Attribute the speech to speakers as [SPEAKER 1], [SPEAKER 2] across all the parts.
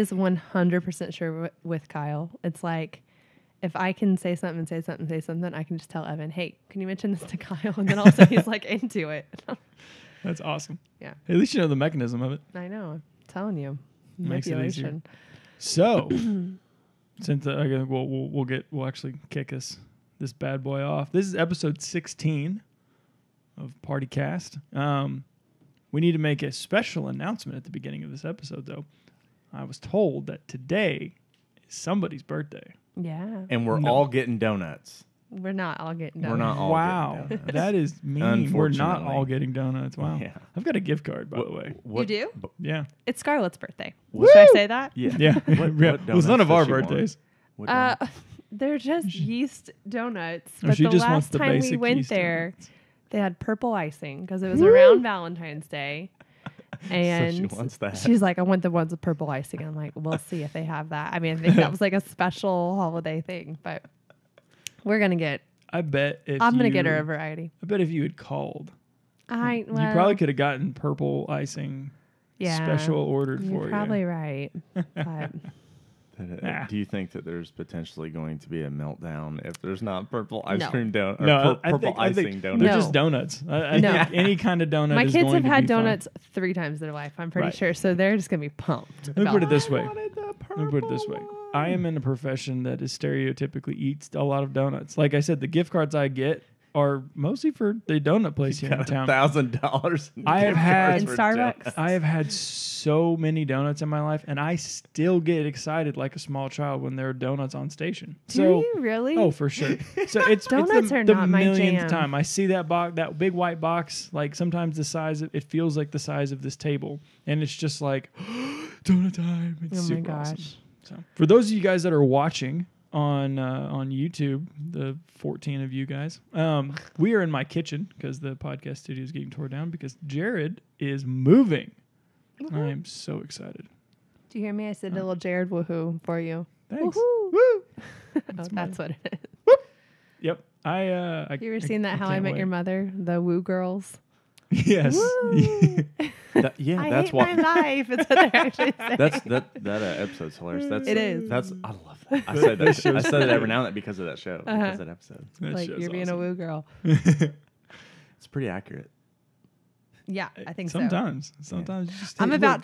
[SPEAKER 1] is 100% sure with Kyle. It's like, if I can say something, I can just tell Evan, hey, can you mention this to Kyle? And then also he's like into it.
[SPEAKER 2] That's awesome.
[SPEAKER 1] Yeah.
[SPEAKER 2] At least you know the mechanism of it.
[SPEAKER 1] I know. I'm telling you.
[SPEAKER 2] Makes it easier.
[SPEAKER 1] Manipulation.
[SPEAKER 2] So, since we'll actually kick this bad boy off. This is episode 16 of PRTyCast. We need to make a special announcement at the beginning of this episode, though. I was told that today is somebody's birthday.
[SPEAKER 1] Yeah.
[SPEAKER 3] And we're all getting donuts.
[SPEAKER 1] We're not all getting donuts.
[SPEAKER 3] We're not all
[SPEAKER 2] Wow.
[SPEAKER 3] getting donuts.
[SPEAKER 2] That is mean. We're not
[SPEAKER 3] Unfortunately.
[SPEAKER 2] all getting donuts. Wow.
[SPEAKER 3] Yeah.
[SPEAKER 2] I've got a gift card, by the way.
[SPEAKER 1] You do?
[SPEAKER 2] Yeah.
[SPEAKER 1] It's Scarlett's birthday.
[SPEAKER 3] Woo!
[SPEAKER 1] Should I say that?
[SPEAKER 3] Yeah.
[SPEAKER 2] Yeah.
[SPEAKER 3] What
[SPEAKER 2] Yeah. Well, it's none
[SPEAKER 3] donuts
[SPEAKER 2] of our
[SPEAKER 3] does she want?
[SPEAKER 2] birthdays.
[SPEAKER 3] What donuts?
[SPEAKER 1] They're just yeast donuts.
[SPEAKER 2] Or
[SPEAKER 1] But
[SPEAKER 2] she
[SPEAKER 1] the
[SPEAKER 2] just wants
[SPEAKER 1] last
[SPEAKER 2] the
[SPEAKER 1] time we
[SPEAKER 2] basic
[SPEAKER 1] went
[SPEAKER 2] yeast
[SPEAKER 1] there,
[SPEAKER 2] donuts.
[SPEAKER 1] they had purple icing because it was around Valentine's Day. And
[SPEAKER 3] she wants that.
[SPEAKER 1] she's like, I want the ones with purple icing. I'm like, we'll see if they have that. I mean, I think that was like a special holiday thing, but we're going to get,
[SPEAKER 2] I bet if
[SPEAKER 1] I'm going to get her a variety.
[SPEAKER 2] I bet if you had called,
[SPEAKER 1] You
[SPEAKER 2] you probably could have gotten purple icing special ordered
[SPEAKER 1] You're
[SPEAKER 2] for
[SPEAKER 1] probably
[SPEAKER 2] you.
[SPEAKER 1] right. But
[SPEAKER 3] Do you think that there's potentially going to be a meltdown if there's not purple ice
[SPEAKER 1] No.
[SPEAKER 3] cream donut?
[SPEAKER 2] No,
[SPEAKER 3] Purple
[SPEAKER 2] I think
[SPEAKER 3] icing
[SPEAKER 2] they're
[SPEAKER 3] donuts.
[SPEAKER 1] No.
[SPEAKER 2] just donuts. I
[SPEAKER 1] No.
[SPEAKER 2] think any kind of donut
[SPEAKER 1] my
[SPEAKER 2] is
[SPEAKER 1] kids
[SPEAKER 2] going
[SPEAKER 1] have
[SPEAKER 2] to
[SPEAKER 1] had
[SPEAKER 2] be fine.
[SPEAKER 1] donuts 3 times in their life, I'm pretty
[SPEAKER 2] Right.
[SPEAKER 1] sure. So they're just going to be pumped.
[SPEAKER 2] Let me put
[SPEAKER 1] about
[SPEAKER 2] it this way.
[SPEAKER 3] Let
[SPEAKER 2] Let me put it this way. I am in a profession that is stereotypically eats a lot of donuts. Like I said, the gift cards I get are mostly for the donut place here in town.
[SPEAKER 3] $1,000.
[SPEAKER 2] I have had
[SPEAKER 1] In Starbucks?
[SPEAKER 2] I have had so many donuts in my life, and I still get excited like a small child when there are donuts on station.
[SPEAKER 1] Do you really?
[SPEAKER 2] Oh, for sure. So it's
[SPEAKER 1] Donuts
[SPEAKER 2] the,
[SPEAKER 1] are
[SPEAKER 2] the
[SPEAKER 1] not my
[SPEAKER 2] millionth
[SPEAKER 1] jam.
[SPEAKER 2] time I see that box, that big white box. Like sometimes the size, it feels like the size of this table, and it's just like donut time. It's
[SPEAKER 1] Oh my
[SPEAKER 2] super
[SPEAKER 1] gosh.
[SPEAKER 2] awesome. So for those of you guys that are watching on YouTube, the 14 of you guys, we are in my kitchen because the podcast studio is getting torn down because Jared is moving. I am so excited.
[SPEAKER 1] Do you hear me? I said a little Jared woohoo for you.
[SPEAKER 2] Thanks.
[SPEAKER 1] Woohoo.
[SPEAKER 2] Woo!
[SPEAKER 1] That's what it is.
[SPEAKER 2] Yep. I
[SPEAKER 1] You ever seen that How I
[SPEAKER 2] can't
[SPEAKER 1] Met Your
[SPEAKER 2] wait.
[SPEAKER 1] Mother? The Woo Girls.
[SPEAKER 2] Yes.
[SPEAKER 1] Woo.
[SPEAKER 3] Yeah,
[SPEAKER 1] I
[SPEAKER 3] that's
[SPEAKER 1] hate
[SPEAKER 3] why.
[SPEAKER 1] my life. It's what they're actually saying.
[SPEAKER 3] That episode's hilarious. That's
[SPEAKER 1] It is.
[SPEAKER 3] That's I love that. I say that. I
[SPEAKER 2] show's
[SPEAKER 3] say that every now and then because of that show. Because of that episode.
[SPEAKER 2] That
[SPEAKER 1] Like
[SPEAKER 2] show's
[SPEAKER 1] you're being
[SPEAKER 2] awesome.
[SPEAKER 1] a woo girl.
[SPEAKER 3] It's pretty accurate.
[SPEAKER 1] Yeah, I think so.
[SPEAKER 2] Sometimes you just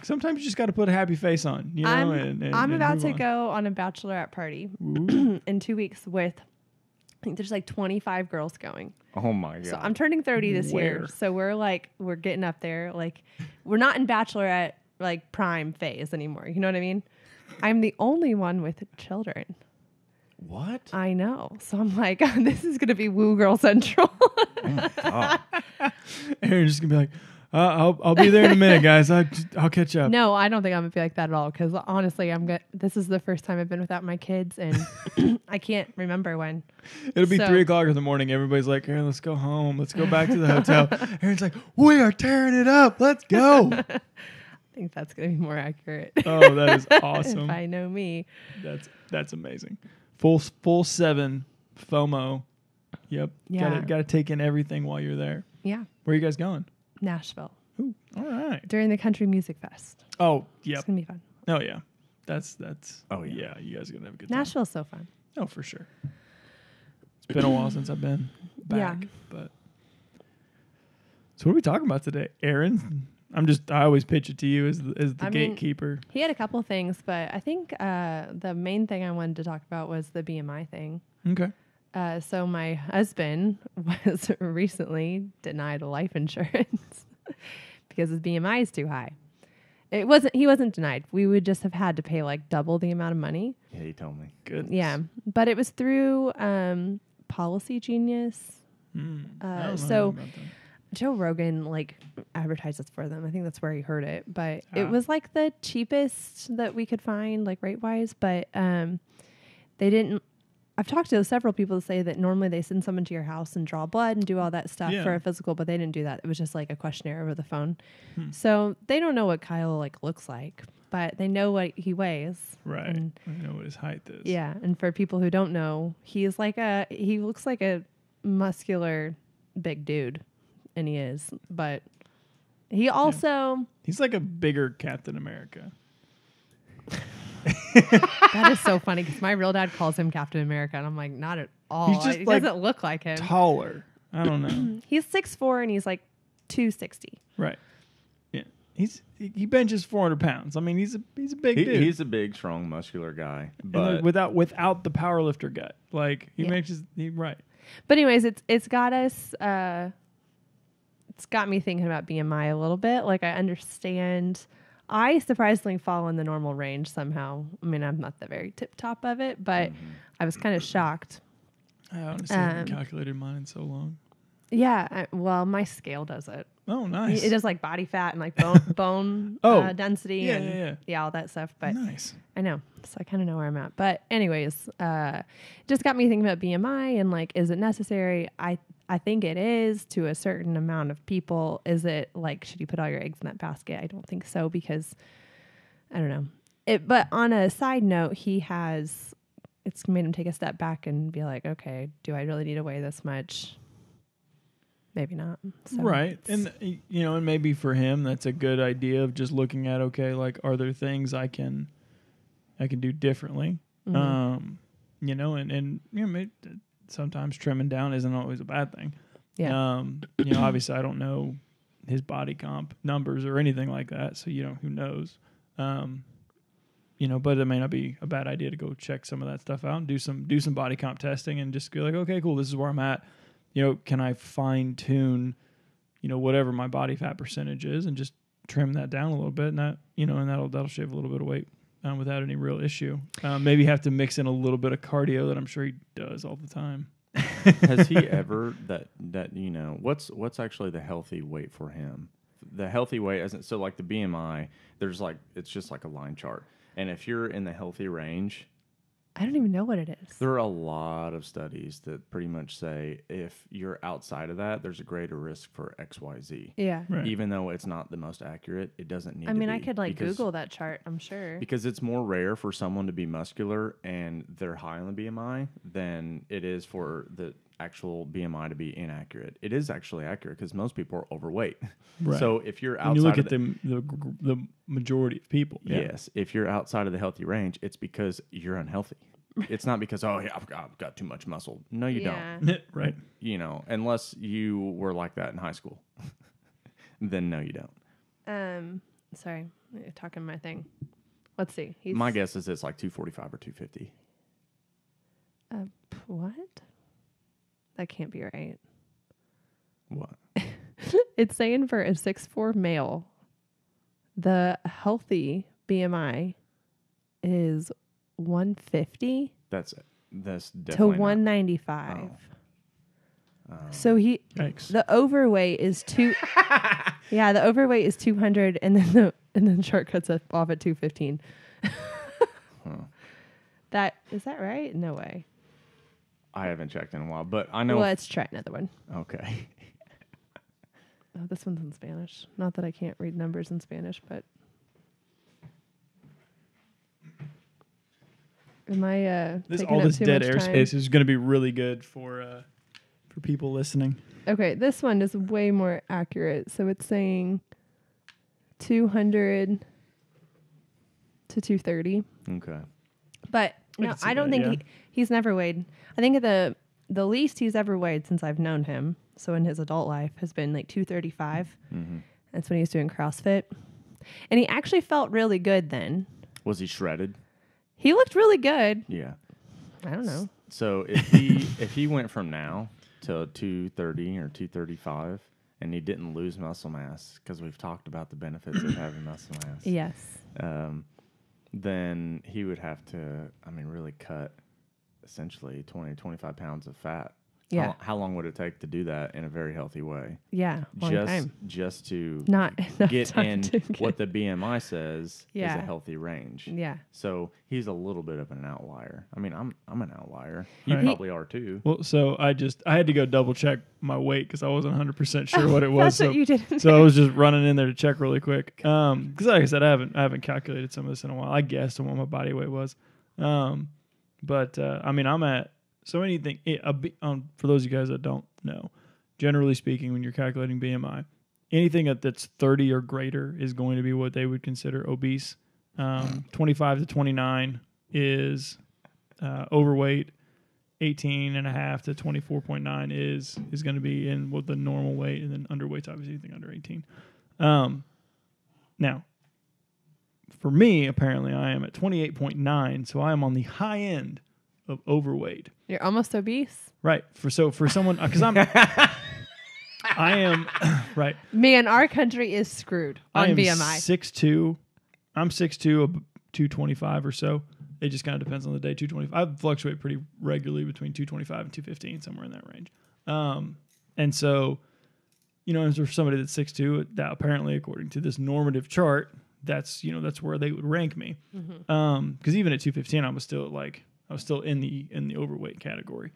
[SPEAKER 2] sometimes you just got to put a happy face on, you know.
[SPEAKER 1] I'm about
[SPEAKER 2] move
[SPEAKER 1] to
[SPEAKER 2] on.
[SPEAKER 1] go on a bachelorette party
[SPEAKER 2] Ooh.
[SPEAKER 1] in 2 weeks with, I think there's like 25 girls going.
[SPEAKER 3] Oh my god.
[SPEAKER 1] So I'm turning 30 this year.
[SPEAKER 2] Where?
[SPEAKER 1] So we're getting up there. Like we're not in bachelorette like prime phase anymore. You know what I mean? I'm the only one with children.
[SPEAKER 3] What?
[SPEAKER 1] I know. So I'm like, this is going to be woo girl central.
[SPEAKER 3] God.
[SPEAKER 2] Aaron's just gonna be like, I'll be there in a minute, guys. I'll catch up.
[SPEAKER 1] No, I don't think I'm going to be like that at all. Because honestly, this is the first time I've been without my kids. And I can't remember when.
[SPEAKER 2] It'll be
[SPEAKER 1] So-
[SPEAKER 2] 3 o'clock in the morning. Everybody's like, Aaron, let's go home. Let's go back to the hotel. Aaron's like, we are tearing it up. Let's go.
[SPEAKER 1] I think that's going to be more accurate.
[SPEAKER 2] Oh, that is awesome.
[SPEAKER 1] If I know me.
[SPEAKER 2] That's amazing. Full 7 FOMO. Yep.
[SPEAKER 1] Yeah.
[SPEAKER 2] Gotta take in everything while you're there.
[SPEAKER 1] Yeah.
[SPEAKER 2] Where are you guys going?
[SPEAKER 1] Nashville.
[SPEAKER 2] Ooh, all right.
[SPEAKER 1] During the Country Music Fest.
[SPEAKER 2] Oh, yep.
[SPEAKER 1] It's going to be fun.
[SPEAKER 2] Oh, yeah. That's.
[SPEAKER 3] Oh, yeah.
[SPEAKER 2] Yeah, you guys are gonna have a good time.
[SPEAKER 1] Nashville's so fun.
[SPEAKER 2] Oh, for sure. It's been a while since I've been back,
[SPEAKER 1] Yeah.
[SPEAKER 2] but. So what are we talking about today, Aaron? I always pitch it to you as the
[SPEAKER 1] I mean,
[SPEAKER 2] gatekeeper.
[SPEAKER 1] He had a couple things, but I think the main thing I wanted to talk about was the BMI thing.
[SPEAKER 2] Okay.
[SPEAKER 1] So my husband was recently denied life insurance because his BMI is too high. He wasn't denied. We would just have had to pay like double the amount of money.
[SPEAKER 3] Yeah, you told me.
[SPEAKER 2] Good.
[SPEAKER 1] Yeah. But it was through Policy Genius.
[SPEAKER 2] I don't know
[SPEAKER 1] so
[SPEAKER 2] about that.
[SPEAKER 1] Joe Rogan like advertises for them. I think that's where he heard it, but
[SPEAKER 2] Ah.
[SPEAKER 1] it was like the cheapest that we could find, like rate wise. But they didn't. I've talked to several people that say that normally they send someone to your house and draw blood and do all that stuff
[SPEAKER 2] Yeah.
[SPEAKER 1] for a physical, but they didn't do that. It was just like a questionnaire over the phone. So they don't know what Kyle like looks like, but they know what he weighs.
[SPEAKER 2] Right.
[SPEAKER 1] And
[SPEAKER 2] I know what his height is.
[SPEAKER 1] yeah, and for people who don't know, he looks like a muscular big dude, and he is. But he also
[SPEAKER 2] He's like a bigger Captain America.
[SPEAKER 1] That is so funny because my real dad calls him Captain America, and I'm like, not at all.
[SPEAKER 2] He's just
[SPEAKER 1] He
[SPEAKER 2] like
[SPEAKER 1] doesn't look like him.
[SPEAKER 2] taller. I don't know.
[SPEAKER 1] He's 6'4" and he's like 260.
[SPEAKER 2] Right. Yeah. He benches 400 pounds. I mean, he's a big dude.
[SPEAKER 3] He's a big, strong, muscular guy, but
[SPEAKER 2] without the powerlifter gut, like right.
[SPEAKER 1] But anyways, it's got us. It's got me thinking about BMI a little bit. Like I understand. I surprisingly fall in the normal range somehow. I mean, I'm not the very tip top of it, but I was kind of shocked.
[SPEAKER 2] I honestly haven't calculated mine in so long.
[SPEAKER 1] Yeah, well, my scale does it.
[SPEAKER 2] Oh, nice.
[SPEAKER 1] It does like body fat and like bone density. Yeah, all that stuff. But
[SPEAKER 2] nice.
[SPEAKER 1] I know, so I kind of know where I'm at. But anyways, just got me thinking about BMI and like, is it necessary? I think it is to a certain amount of people. Is it like, should you put all your eggs in that basket? I don't think so because I don't know. But on a side note, it's made him take a step back and be like, okay, do I really need to weigh this much? Maybe not. So
[SPEAKER 2] right. And, and maybe for him, that's a good idea of just looking at, okay, like, are there things I can do differently? And maybe sometimes trimming down isn't always a bad thing.
[SPEAKER 1] Yeah.
[SPEAKER 2] Obviously I don't know his body comp numbers or anything like that. So, who knows? But it may not be a bad idea to go check some of that stuff out and do some body comp testing and just be like, okay, cool. This is where I'm at. Can I fine tune, whatever my body fat percentage is and just trim that down a little bit and that, and that'll shave a little bit of weight without any real issue. Maybe have to mix in a little bit of cardio that I'm sure he does all the time.
[SPEAKER 3] Has he ever what's actually the healthy weight for him? The healthy weight isn't so like the BMI, it's just like a line chart. And if you're in the healthy range,
[SPEAKER 1] I don't even know what it is.
[SPEAKER 3] there are a lot of studies that pretty much say if you're outside of that, there's a greater risk for XYZ.
[SPEAKER 1] Yeah.
[SPEAKER 2] Right.
[SPEAKER 3] Even though it's not the most accurate, it doesn't need to be.
[SPEAKER 1] I mean, I could Google that chart, I'm sure.
[SPEAKER 3] Because it's more rare for someone to be muscular and they're high on the BMI than it is for the actual BMI to be inaccurate. It is actually accurate because most people are overweight.
[SPEAKER 2] Right.
[SPEAKER 3] So if you're outside
[SPEAKER 2] when you look at the majority of people.
[SPEAKER 3] Yes. If you're outside of the healthy range, it's because you're unhealthy. It's not because, I've got too much muscle. No, you don't.
[SPEAKER 2] Right.
[SPEAKER 3] Unless you were like that in high school. Then no, you don't.
[SPEAKER 1] Sorry, I'm talking my thing. Let's see.
[SPEAKER 3] My guess is it's like 245 or 250.
[SPEAKER 1] What? That can't be right.
[SPEAKER 3] What?
[SPEAKER 1] It's saying for a 6'4" male, the healthy BMI is 150
[SPEAKER 3] That's definitely
[SPEAKER 1] to 195. So
[SPEAKER 2] Yikes.
[SPEAKER 1] the overweight is yeah, the overweight is 200, and then the chart cuts off at 215. Is that right? No way.
[SPEAKER 3] I haven't checked in a while, but I know.
[SPEAKER 1] Let's try another one.
[SPEAKER 3] Okay.
[SPEAKER 1] Oh, this one's in Spanish. Not that I can't read numbers in Spanish, but am I taking
[SPEAKER 2] this
[SPEAKER 1] up too
[SPEAKER 2] dead
[SPEAKER 1] much time?
[SPEAKER 2] airspace is going to be really good for people listening.
[SPEAKER 1] Okay, this one is way more accurate. So it's saying 200 to 230.
[SPEAKER 3] Okay.
[SPEAKER 1] But no, I don't think he's never weighed. I think the least he's ever weighed since I've known him, so in his adult life, has been like 235.
[SPEAKER 3] Mm-hmm.
[SPEAKER 1] That's when he was doing CrossFit. And he actually felt really good then.
[SPEAKER 3] Was he shredded?
[SPEAKER 1] He looked really good.
[SPEAKER 3] Yeah.
[SPEAKER 1] I don't know.
[SPEAKER 3] So if he went from now to 230 or 235 and he didn't lose muscle mass, because we've talked about the benefits of having muscle mass.
[SPEAKER 1] Yes.
[SPEAKER 3] Then he would have to, really cut essentially 20, 25 pounds of fat.
[SPEAKER 1] Yeah.
[SPEAKER 3] How long would it take to do that in a very healthy way?
[SPEAKER 1] Yeah. Long time.
[SPEAKER 3] Just to
[SPEAKER 1] Not
[SPEAKER 3] get in what the BMI says is a healthy range.
[SPEAKER 1] Yeah.
[SPEAKER 3] So he's a little bit of an outlier. I'm an outlier. You
[SPEAKER 2] Right.
[SPEAKER 3] probably are too.
[SPEAKER 2] Well, so I had to go double check my weight because I wasn't 100% sure what it was.
[SPEAKER 1] That's what you did.
[SPEAKER 2] So I was just running in there to check really quick. Because like I said, I haven't calculated some of this in a while. I guessed on what my body weight was. But I'm at. So anything, for those of you guys that don't know, generally speaking, when you're calculating BMI, anything that's 30 or greater is going to be what they would consider obese. 25 to 29 is overweight. 18.5 to 24.9 is going to be in with the normal weight, and then underweight's obviously anything under 18. Now, for me, apparently, I am at 28.9, so I am on the high end of overweight.
[SPEAKER 1] You're almost obese.
[SPEAKER 2] Right. For someone, because I am right.
[SPEAKER 1] Man, our country is screwed on BMI.
[SPEAKER 2] 6'2". I'm 6'2", 225 or so. It just kind of depends on the day. 225. I fluctuate pretty regularly between 225 and 215, somewhere in that range. And so, as for somebody that's 6'2", that apparently, according to this normative chart, that's where they would rank me. Because even at 215, I was still in the overweight category.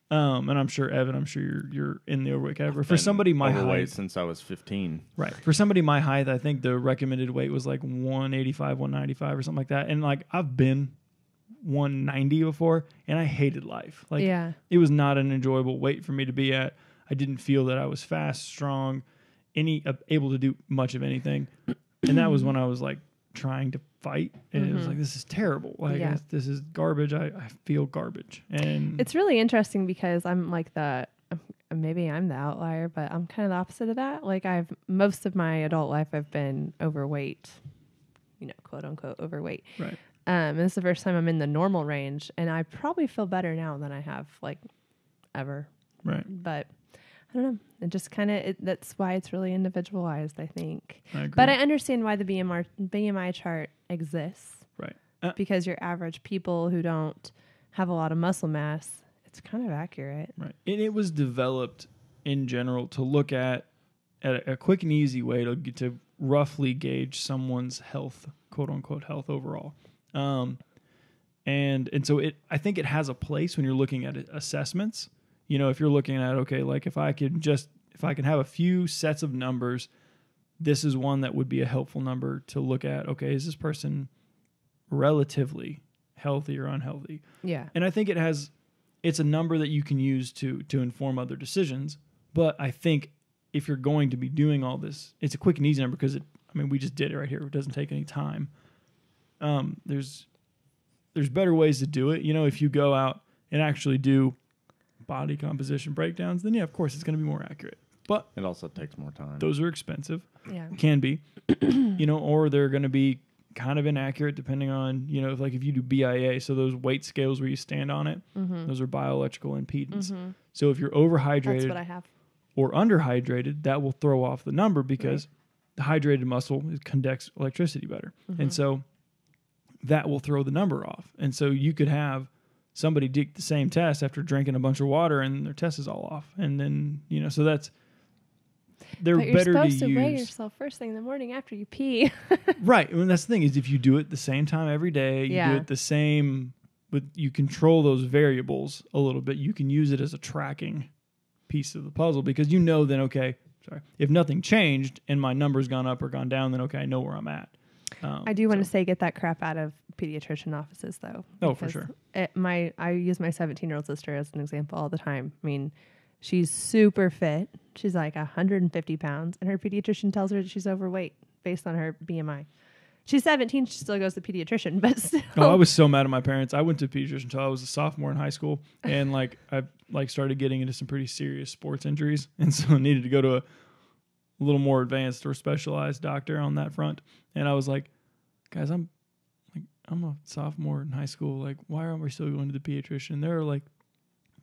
[SPEAKER 2] And I'm sure, Evan, you're in the overweight category. For somebody my height,
[SPEAKER 3] since I was 15.
[SPEAKER 2] Right. For somebody my height, I think the recommended weight was like 185, 195 or something like that. And like I've been 190 before, and I hated life. Like it was not an enjoyable weight for me to be at. I didn't feel that I was fast, strong, able to do much of anything. And that was when I was like trying to fight, and it was like, this is terrible. Like this is garbage. I feel garbage. And
[SPEAKER 1] it's really interesting because I'm like maybe I'm the outlier, but I'm kind of the opposite of that. Like most of my adult life I've been overweight, quote unquote overweight.
[SPEAKER 2] Right.
[SPEAKER 1] And this is the first time I'm in the normal range, and I probably feel better now than I have like ever.
[SPEAKER 2] Right.
[SPEAKER 1] But I don't know. It just kind of, that's why it's really individualized, I think.
[SPEAKER 2] I agree.
[SPEAKER 1] But I understand why the BMI chart exists.
[SPEAKER 2] Right.
[SPEAKER 1] Because your average people who don't have a lot of muscle mass, it's kind of accurate.
[SPEAKER 2] Right. And it was developed in general to look at a quick and easy way to roughly gauge someone's health, quote unquote health overall. And so I think it has a place when you're looking at assessments. If you're looking at, okay, like if I can have a few sets of numbers, this is one that would be a helpful number to look at. Okay, is this person relatively healthy or unhealthy?
[SPEAKER 1] Yeah.
[SPEAKER 2] And I think it's a number that you can use to inform other decisions. But I think if you're going to be doing all this, it's a quick and easy number because we just did it right here. It doesn't take any time. There's better ways to do it. If you go out and actually do body composition breakdowns, then of course it's going to be more accurate. But
[SPEAKER 3] it also takes more time.
[SPEAKER 2] Those are expensive.
[SPEAKER 1] Yeah.
[SPEAKER 2] Can be. Or they're going to be kind of inaccurate depending on, if you do BIA, so those weight scales where you stand on it, those are bioelectrical impedance. So if you're overhydrated,
[SPEAKER 1] that's what I have,
[SPEAKER 2] or underhydrated, that will throw off the number because the hydrated muscle conducts electricity better. And so that will throw the number off. And so you could have somebody take the same test after drinking a bunch of water and their test is all off. And then, so they're
[SPEAKER 1] but you're
[SPEAKER 2] better
[SPEAKER 1] supposed
[SPEAKER 2] to
[SPEAKER 1] to weigh
[SPEAKER 2] use.
[SPEAKER 1] yourself first thing in the morning after you pee.
[SPEAKER 2] Right. And that's the thing is if you do it the same time every day, you do it the same, but you control those variables a little bit. You can use it as a tracking piece of the puzzle because then, okay, if nothing changed and my number's gone up or gone down, then okay, I know where I'm at.
[SPEAKER 1] I do want to say get that crap out of pediatrician offices though.
[SPEAKER 2] Oh, for sure.
[SPEAKER 1] I use my 17-year-old sister as an example all the time. She's super fit. She's like 150 pounds, and her pediatrician tells her that she's overweight based on her BMI. She's 17. She still goes to the pediatrician, but still.
[SPEAKER 2] Oh, I was so mad at my parents. I went to a pediatrician until I was a sophomore in high school, and I started getting into some pretty serious sports injuries, and so I needed to go to a little more advanced or specialized doctor on that front. And I was like, guys, I'm a sophomore in high school. Like, why aren't we still going to the pediatrician? They're like,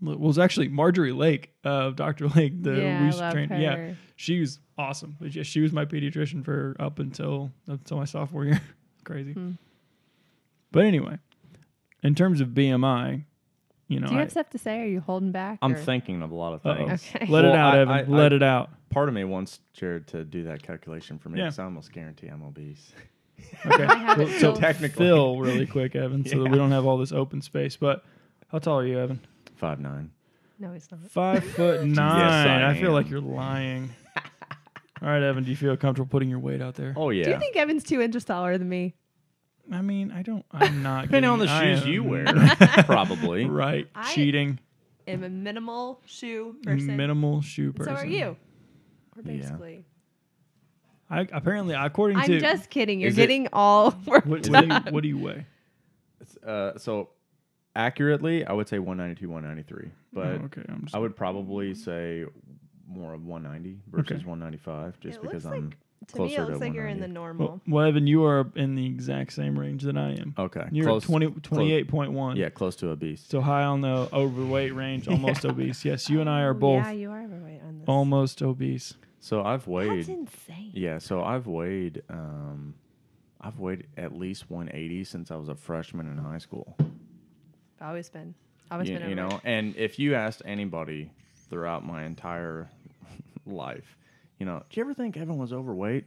[SPEAKER 2] well, it was actually Marjorie Lake, Dr. Lake.
[SPEAKER 1] I love her.
[SPEAKER 2] Yeah, she was awesome. But yeah, she was my pediatrician for up until my sophomore year. Crazy. But anyway, in terms of BMI,
[SPEAKER 1] do you have stuff to say? Are you holding back?
[SPEAKER 3] I'm thinking of a lot of things.
[SPEAKER 1] Okay.
[SPEAKER 2] Let it out, Evan. Let it out.
[SPEAKER 3] Part of me wants Jared to do that calculation for me because I almost guarantee I'm obese.
[SPEAKER 2] Okay.
[SPEAKER 3] So technically,
[SPEAKER 2] fill really quick, Evan, so that we don't have all this open space. But how tall are you, Evan?
[SPEAKER 3] 5'9".
[SPEAKER 1] No, he's not.
[SPEAKER 2] 5'9".
[SPEAKER 3] Yes,
[SPEAKER 2] I feel
[SPEAKER 3] am.
[SPEAKER 2] like you're lying. All right, Evan, do you feel comfortable putting your weight out there?
[SPEAKER 3] Oh yeah.
[SPEAKER 1] Do you think Evan's 2 inches taller than me?
[SPEAKER 2] I'm not.
[SPEAKER 3] Depending on the shoes you wear, probably.
[SPEAKER 2] Right.
[SPEAKER 1] I
[SPEAKER 2] Cheating.
[SPEAKER 1] am a minimal shoe person.
[SPEAKER 2] Minimal shoe person.
[SPEAKER 1] So are you. Or basically.
[SPEAKER 2] Apparently, according
[SPEAKER 1] I'm
[SPEAKER 2] to
[SPEAKER 1] just kidding. You're
[SPEAKER 3] Is it-
[SPEAKER 1] getting all worked up.
[SPEAKER 2] what do you weigh?
[SPEAKER 3] So accurately, I would say 192, 193. But
[SPEAKER 2] Oh, okay, I'm just
[SPEAKER 3] I would probably say more of 190 versus
[SPEAKER 2] Okay.
[SPEAKER 3] 195, just
[SPEAKER 1] It
[SPEAKER 3] because
[SPEAKER 1] looks
[SPEAKER 3] I'm
[SPEAKER 1] To me,
[SPEAKER 3] closer
[SPEAKER 1] it looks
[SPEAKER 3] to
[SPEAKER 1] like you're in the
[SPEAKER 3] 190.
[SPEAKER 1] normal.
[SPEAKER 2] well, Evan, you are in the exact same range that I am.
[SPEAKER 3] Okay,
[SPEAKER 2] You're
[SPEAKER 3] close,
[SPEAKER 2] at 28.1.
[SPEAKER 3] Yeah, close to obese.
[SPEAKER 2] So high on the overweight range, almost obese. Yes, you and I are
[SPEAKER 1] Oh,
[SPEAKER 2] both
[SPEAKER 1] Yeah, you are overweight on this.
[SPEAKER 2] almost obese.
[SPEAKER 3] So I've weighed.
[SPEAKER 1] That's insane.
[SPEAKER 3] Yeah, so I've weighed at least 180 since I was a freshman in high school.
[SPEAKER 1] I've always been. Always been
[SPEAKER 3] You know,
[SPEAKER 1] overweight.
[SPEAKER 3] and if you asked anybody throughout my entire life, you know, do you ever think Evan was overweight?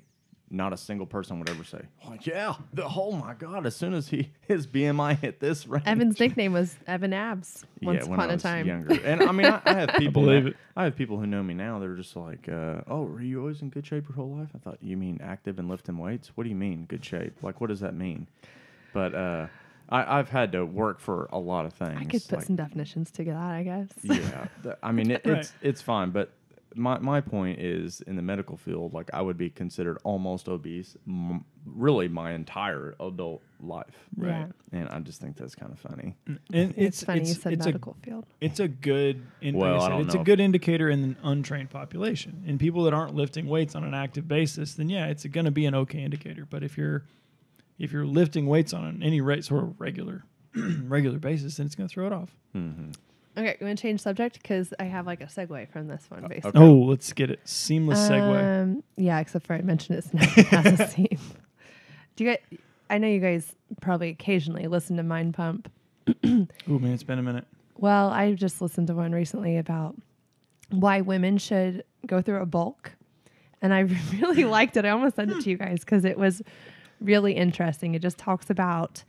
[SPEAKER 3] Not a single person would ever say, "Oh yeah, oh my God!" As soon as his BMI hit this range,
[SPEAKER 1] Evan's nickname was Evan Abs once
[SPEAKER 3] when
[SPEAKER 1] upon
[SPEAKER 3] I
[SPEAKER 1] a
[SPEAKER 3] was
[SPEAKER 1] time.
[SPEAKER 3] younger. And I mean, I have people.
[SPEAKER 2] believe it.
[SPEAKER 3] I have people who know me now. They're just like, "Oh, were you always in good shape your whole life?" I thought, "You mean active and lifting weights? What do you mean good shape? Like, what does that mean?" But I've had to work for a lot of things.
[SPEAKER 1] I could put
[SPEAKER 3] like,
[SPEAKER 1] some definitions to that, I guess.
[SPEAKER 3] yeah, I mean,
[SPEAKER 2] Right.
[SPEAKER 3] it's fine, but my point is, in the medical field, like I would be considered almost obese, really my entire adult life,
[SPEAKER 2] Right.
[SPEAKER 1] Yeah.
[SPEAKER 3] and I just think that's kind of funny.
[SPEAKER 2] And
[SPEAKER 1] It's funny you said
[SPEAKER 2] it's
[SPEAKER 1] medical field.
[SPEAKER 2] It's a good,
[SPEAKER 3] Well,
[SPEAKER 2] like
[SPEAKER 3] I
[SPEAKER 2] I said,
[SPEAKER 3] don't
[SPEAKER 2] it's
[SPEAKER 3] know
[SPEAKER 2] a good indicator in an untrained population. In people that aren't lifting weights on an active basis, then yeah, it's going to be an okay indicator. But if you're lifting weights on any sort of regular basis, then it's going to throw it off.
[SPEAKER 3] Mm-hmm.
[SPEAKER 1] Okay, you want to change subject? Because I have like a segue from this one, basically.
[SPEAKER 3] Okay.
[SPEAKER 2] Oh, let's get it. Seamless segue.
[SPEAKER 1] Yeah, except for I mentioned it's not as a seam. Do you guys, I know you guys probably occasionally listen to Mind Pump.
[SPEAKER 2] Ooh, man, it's been a minute.
[SPEAKER 1] Well, I just listened to one recently about why women should go through a bulk. And I really liked it. I almost sent it to you guys because it was really interesting. It just talks about,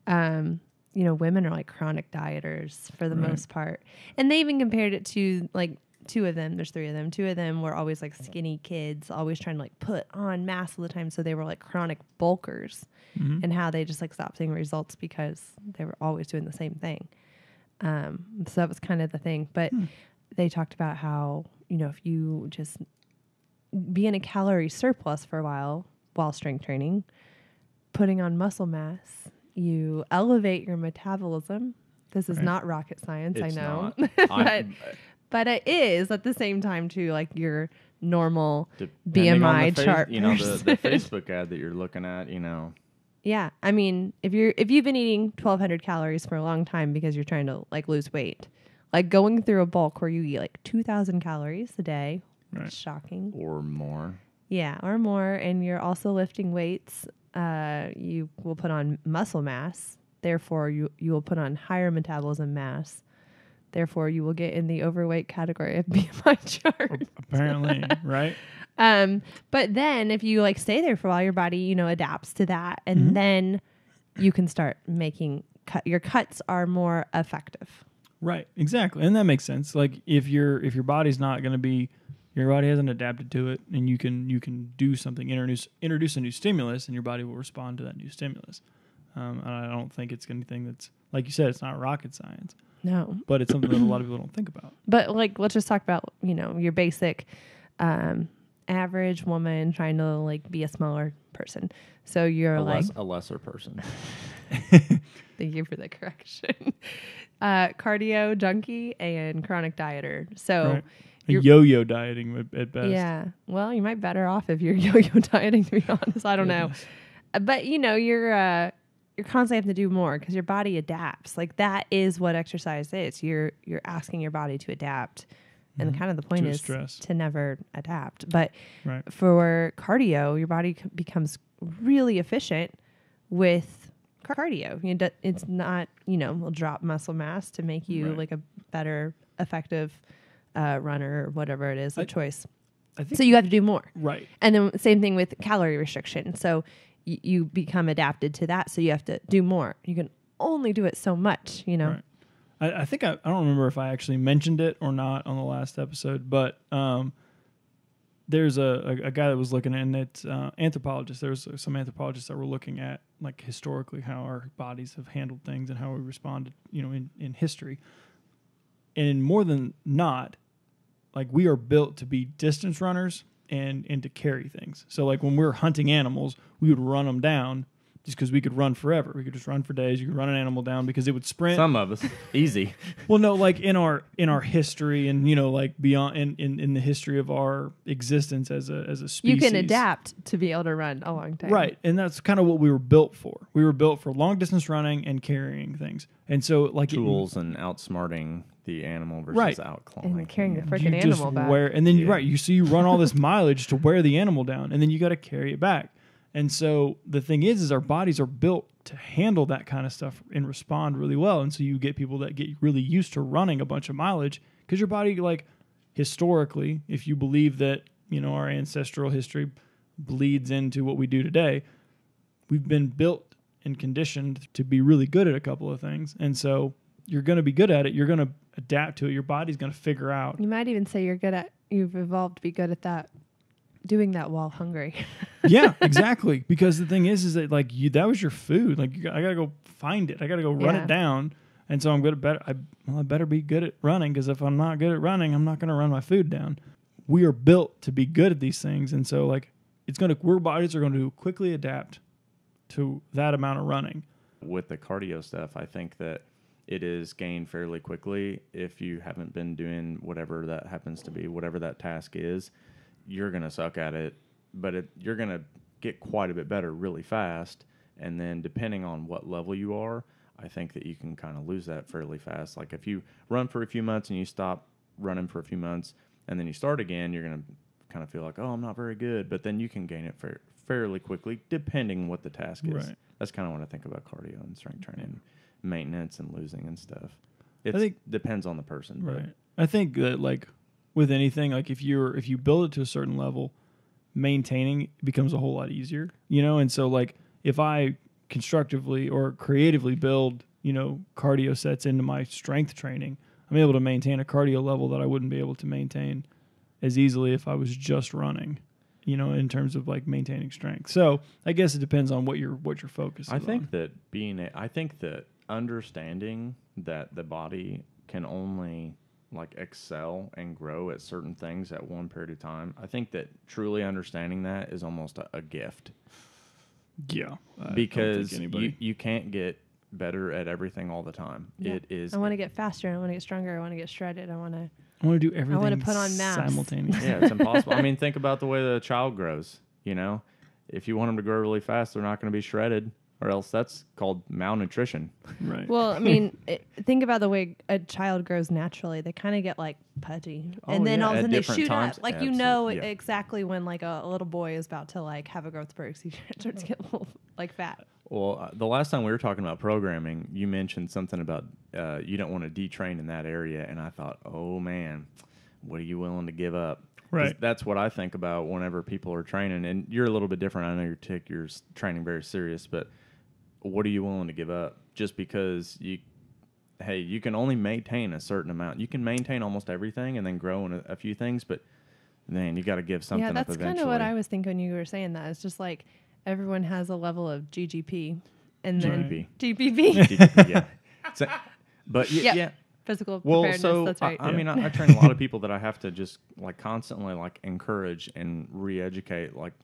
[SPEAKER 1] women are like chronic dieters for the
[SPEAKER 2] Right.
[SPEAKER 1] most part. And they even compared it to like two of them. There's three of them. Two of them were always like skinny kids, always trying to like put on mass all the time. So they were like chronic bulkers and how they just like stopped seeing results because they were always doing the same thing. So that was kind of the thing. But they talked about how, if you just be in a calorie surplus for a while strength training, putting on muscle mass, you elevate your metabolism. This is
[SPEAKER 2] Right.
[SPEAKER 1] not rocket science,
[SPEAKER 3] It's
[SPEAKER 1] I know.
[SPEAKER 3] not.
[SPEAKER 1] But it is at the same time too, like your normal
[SPEAKER 3] Depending on
[SPEAKER 1] BMI
[SPEAKER 3] the
[SPEAKER 1] chart.
[SPEAKER 3] you know, the
[SPEAKER 1] person.
[SPEAKER 3] Facebook ad that you're looking at,
[SPEAKER 1] Yeah, I mean, if you've been eating 1,200 calories for a long time because you're trying to like lose weight, like going through a bulk where you eat like 2,000 calories a day,
[SPEAKER 2] Right.
[SPEAKER 1] shocking.
[SPEAKER 3] or more.
[SPEAKER 1] Yeah, or more, and you're also lifting weights. You will put on muscle mass. Therefore, you will put on higher metabolism mass. Therefore, you will get in the overweight category of BMI chart.
[SPEAKER 2] Apparently, right?
[SPEAKER 1] But then if you like stay there for a while, your body, adapts to that, and then you can start making your cuts are more effective.
[SPEAKER 2] Right, exactly, and that makes sense. Like if your body's not going to be, your body hasn't adapted to it, and you can do something, introduce a new stimulus, and your body will respond to that new stimulus. And I don't think it's anything that's, like you said, it's not rocket science,
[SPEAKER 1] No,
[SPEAKER 2] but it's something that a lot of people don't think about.
[SPEAKER 1] but like let's just talk about your basic average woman trying to like be a smaller person. So you're
[SPEAKER 3] A lesser person.
[SPEAKER 1] Thank you for the correction. Cardio junkie and chronic dieter. So
[SPEAKER 2] Right. Yo-yo dieting at best.
[SPEAKER 1] yeah, well, you might be better off if you're yo-yo dieting. To be honest, I don't know, but you're constantly having to do more because your body adapts. Like that is what exercise is. You're asking your body to adapt, and kind of the point
[SPEAKER 2] To
[SPEAKER 1] is
[SPEAKER 2] stress.
[SPEAKER 1] to never adapt. But
[SPEAKER 2] Right.
[SPEAKER 1] for cardio, your body becomes really efficient with cardio. It's not, will drop muscle mass to make you
[SPEAKER 2] Right.
[SPEAKER 1] like a better, effective runner or whatever it is of choice.
[SPEAKER 2] I think
[SPEAKER 1] So you have to do more.
[SPEAKER 2] right.
[SPEAKER 1] And then same thing with calorie restriction. So you become adapted to that. So you have to do more. You can only do it so much,
[SPEAKER 2] Right. I think I don't remember if I actually mentioned it or not on the last episode, but there's a guy that was looking at, and it's anthropologists. There's some anthropologists that were looking at like historically how our bodies have handled things and how we responded, in history. And more than not, like we are built to be distance runners and to carry things. So like when we're hunting animals, we would run them down just because we could run forever. We could just run for days. You could run an animal down because it would sprint.
[SPEAKER 3] Some of us, easy.
[SPEAKER 2] Well, no, like in our history and like beyond in the history of our existence as a species.
[SPEAKER 1] You can adapt to be able to run a long time.
[SPEAKER 2] Right. And that's kind of what we were built for. We were built for long distance running and carrying things. And so like
[SPEAKER 3] tools and outsmarting the animal versus outclawing.
[SPEAKER 1] And carrying the freaking animal back.
[SPEAKER 2] And then you run all this mileage to wear the animal down, and then you got to carry it back. And so the thing is our bodies are built to handle that kind of stuff and respond really well. And so you get people that get really used to running a bunch of mileage because your body, like historically, if you believe that, our ancestral history bleeds into what we do today, we've been built and conditioned to be really good at a couple of things. And so you're going to be good at it. You're going to adapt to it. Your body's going to figure out.
[SPEAKER 1] You might even say you've evolved to be good at that. Doing that while hungry.
[SPEAKER 2] Yeah, exactly. Because the thing is that like that was your food. Like I gotta go find it. I gotta go run it down. And so I better be good at running because if I'm not good at running, I'm not gonna run my food down. We are built to be good at these things, and so like our bodies are going to quickly adapt to that amount of running.
[SPEAKER 3] With the cardio stuff, I think that it is gained fairly quickly if you haven't been doing whatever that happens to be, whatever that task is. You're going to suck at it, but you're going to get quite a bit better really fast. And then depending on what level you are, I think that you can kind of lose that fairly fast. Like if you run for a few months and you stop running for a few months and then you start again, you're going to kind of feel like, oh, I'm not very good. But then you can gain it fairly quickly depending what the task is. Right. That's kind of what I think about cardio and strength training, maintenance and losing and stuff. It depends on the person.
[SPEAKER 2] Right. I think that like with anything, like if you build it to a certain level, maintaining becomes a whole lot easier, And so like if I constructively or creatively build, cardio sets into my strength training, I'm able to maintain a cardio level that I wouldn't be able to maintain as easily if I was just running, in terms of like maintaining strength. So I guess it depends on what your focus is on.
[SPEAKER 3] I think that understanding that the body can only like excel and grow at certain things at one period of time. I think that truly understanding that is almost a gift.
[SPEAKER 2] Yeah.
[SPEAKER 3] Because you can't get better at everything all the time. Yeah. It is.
[SPEAKER 1] I want to get faster. I want to get stronger. I want to get shredded. I want
[SPEAKER 2] to do everything.
[SPEAKER 1] I want to put on mass
[SPEAKER 2] simultaneously.
[SPEAKER 3] Yeah, it's impossible. I mean, think about the way the child grows. If you want them to grow really fast, they're not going to be shredded. Or else that's called malnutrition.
[SPEAKER 2] Right.
[SPEAKER 1] Well, I mean, think about the way a child grows naturally. They kind of get like pudgy. And then all of a sudden they shoot up. Like, exactly when like a little boy is about to like have a growth spurt. He starts to get a little like fat.
[SPEAKER 3] Well, the last time we were talking about programming, you mentioned something about you don't want to detrain in that area. And I thought, oh man, what are you willing to give up?
[SPEAKER 2] Right.
[SPEAKER 3] That's what I think about whenever people are training. And you're a little bit different. I know you're training very serious, but what are you willing to give up just because you can only maintain a certain amount. You can maintain almost everything and then grow in a few things, but man, you got to give something up eventually.
[SPEAKER 1] Yeah, that's kind of what I was thinking when you were saying that. It's just like everyone has a level of GGP and then GPP.
[SPEAKER 3] Yeah. But yeah.
[SPEAKER 1] Physical preparedness, that's right.
[SPEAKER 3] I mean, I train a lot of people that I have to just like constantly like encourage and re-educate, like,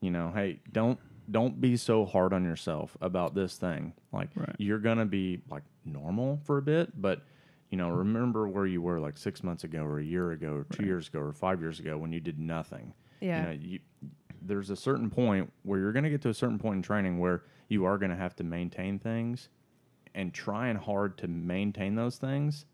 [SPEAKER 3] hey, don't be so hard on yourself about this thing. Like you're going to be like normal for a bit, but remember where you were like 6 months ago or a year ago or 2 years ago or 5 years ago when you did nothing.
[SPEAKER 1] Yeah.
[SPEAKER 3] There's a certain point where you're going to get to a certain point in training where you are going to have to maintain things, and trying hard to maintain those things.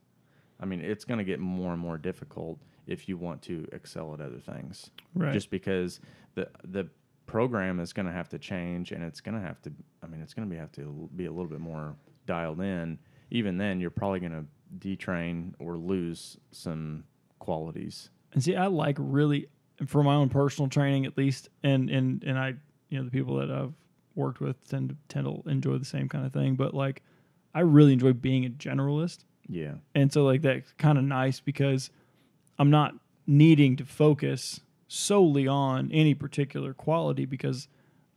[SPEAKER 3] I mean, it's going to get more and more difficult if you want to excel at other things.
[SPEAKER 2] Right.
[SPEAKER 3] Just because the program is going to have to change, and it's going to have to be a little bit more dialed in. Even then, you're probably going to detrain or lose some qualities.
[SPEAKER 2] And see, I like really, for my own personal training at least, and I, the people that I've worked with tend to enjoy the same kind of thing. But like, I really enjoy being a generalist.
[SPEAKER 3] Yeah.
[SPEAKER 2] And so like that's kind of nice because I'm not needing to focus solely on any particular quality because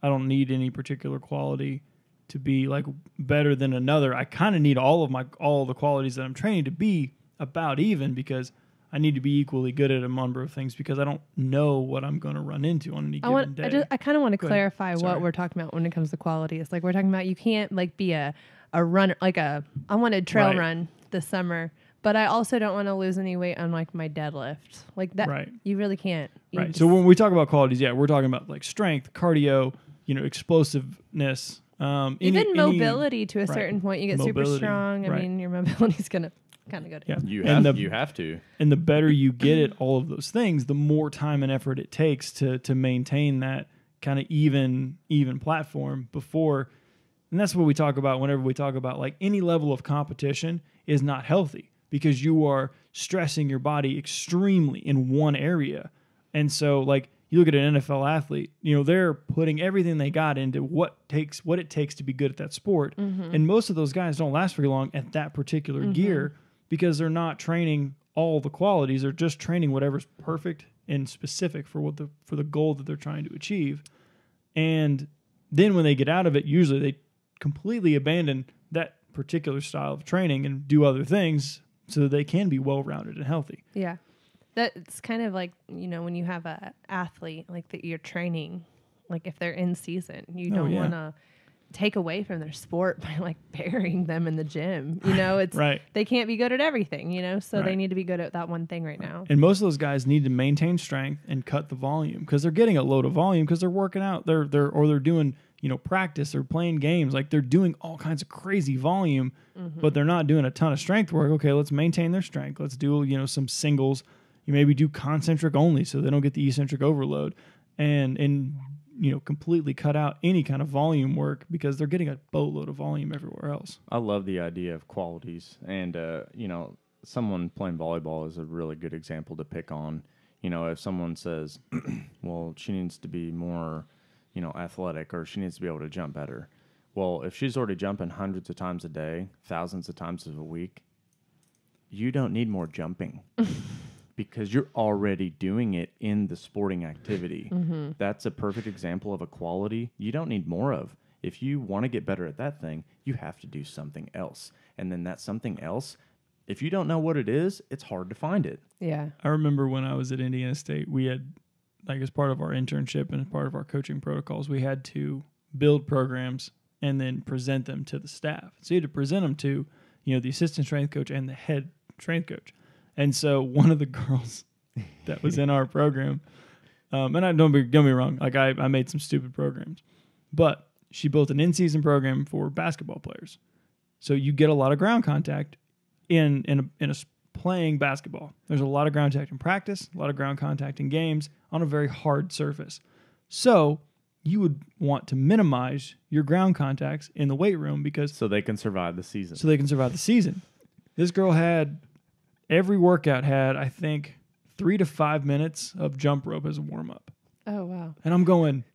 [SPEAKER 2] I don't need any particular quality to be like better than another. I kind of need all the qualities that I'm training to be about even because I need to be equally good at a number of things because I don't know what I'm going to run into on any given day.
[SPEAKER 1] I kind of want to
[SPEAKER 2] Go ahead.
[SPEAKER 1] clarify
[SPEAKER 2] Sorry.
[SPEAKER 1] what we're talking about when it comes to quality. It's like we're talking about you can't like be a runner, like I want to trail
[SPEAKER 2] Right.
[SPEAKER 1] run this summer, but I also don't want to lose any weight on like my deadlift. Like that,
[SPEAKER 2] Right.
[SPEAKER 1] you really can't. You
[SPEAKER 2] Right.
[SPEAKER 1] just-
[SPEAKER 2] So when we talk about qualities, we're talking about like strength, cardio, explosiveness,
[SPEAKER 1] even mobility to a
[SPEAKER 2] right.
[SPEAKER 1] certain point, you get super
[SPEAKER 2] Mobility,
[SPEAKER 1] strong. I
[SPEAKER 2] right.
[SPEAKER 1] mean, your mobility's going to kind of go down.
[SPEAKER 2] Yeah.
[SPEAKER 3] You have to.
[SPEAKER 2] And the better you get at all of those things, the more time and effort it takes to maintain that kind of even platform before. And that's what we talk about whenever we talk about like any level of competition is not healthy because you are stressing your body extremely in one area. And so like you look at an NFL athlete, they're putting everything they got into what it takes to be good at that sport.
[SPEAKER 1] Mm-hmm.
[SPEAKER 2] And most of those guys don't last very long at that particular gear because they're not training all the qualities. They're just training whatever's perfect and specific for the goal that they're trying to achieve. And then when they get out of it, usually they completely abandon that particular style of training and do other things so that they can be well-rounded and healthy.
[SPEAKER 1] Yeah. That's kind of like, when you have a athlete like that you're training, like if they're in season, you don't want to take away from their sport by like burying them in the gym. It's
[SPEAKER 2] Right.
[SPEAKER 1] They can't be good at everything, so
[SPEAKER 2] Right.
[SPEAKER 1] they need to be good at that one thing right now.
[SPEAKER 2] And most of those guys need to maintain strength and cut the volume because they're getting a load of volume because they're working out. They're doing practice or playing games. Like they're doing all kinds of crazy volume, but they're not doing a ton of strength work. Okay, let's maintain their strength. Let's do some singles. You maybe do concentric only so they don't get the eccentric overload, and completely cut out any kind of volume work because they're getting a boatload of volume everywhere else.
[SPEAKER 3] I love the idea of qualities, and someone playing volleyball is a really good example to pick on. If someone says, well, she needs to be more, athletic, or she needs to be able to jump better. Well, if she's already jumping hundreds of times a day, thousands of times a week, you don't need more jumping because you're already doing it in the sporting activity.
[SPEAKER 1] Mm-hmm.
[SPEAKER 3] That's a perfect example of a quality you don't need more of. If you want to get better at that thing, you have to do something else. And then that something else, if you don't know what it is, it's hard to find it.
[SPEAKER 1] Yeah.
[SPEAKER 2] I remember when I was at Indiana State, we had, like as part of our internship and as part of our coaching protocols, we had to build programs and then present them to the staff. So you had to present them to, the assistant strength coach and the head strength coach. And so one of the girls that was in our program, and don't get me wrong, like I made some stupid programs, but she built an in-season program for basketball players. So you get a lot of ground contact in playing basketball. There's a lot of ground contact in practice, a lot of ground contact in games on a very hard surface. So you would want to minimize your ground contacts in the weight room because
[SPEAKER 3] so they can survive the season.
[SPEAKER 2] This girl had every workout had, I think, 3 to 5 minutes of jump rope as a warm-up.
[SPEAKER 1] Oh, wow.
[SPEAKER 2] And I'm going,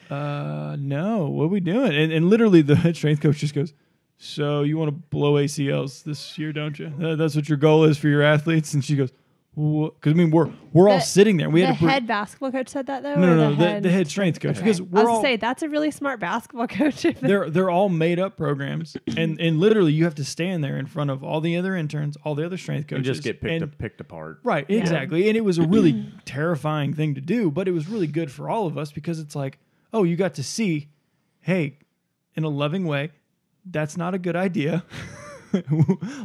[SPEAKER 2] no, what are we doing? And literally the head strength coach just goes, so you want to blow ACLs this year, don't you? That's what your goal is for your athletes? And she goes, because we're all sitting there. We
[SPEAKER 1] the
[SPEAKER 2] had to
[SPEAKER 1] head basketball coach said that though.
[SPEAKER 2] No, the head strength coach.
[SPEAKER 1] Okay.
[SPEAKER 2] Because
[SPEAKER 1] I
[SPEAKER 2] we're
[SPEAKER 1] was
[SPEAKER 2] all
[SPEAKER 1] to say that's a really smart basketball coach.
[SPEAKER 2] they're all made up programs, and literally you have to stand there in front of all the other interns, all the other strength coaches,
[SPEAKER 3] and just get picked apart.
[SPEAKER 2] Right, exactly. And it was a really terrifying thing to do, but it was really good for all of us because it's like, oh, you got to see, hey, in a loving way, that's not a good idea.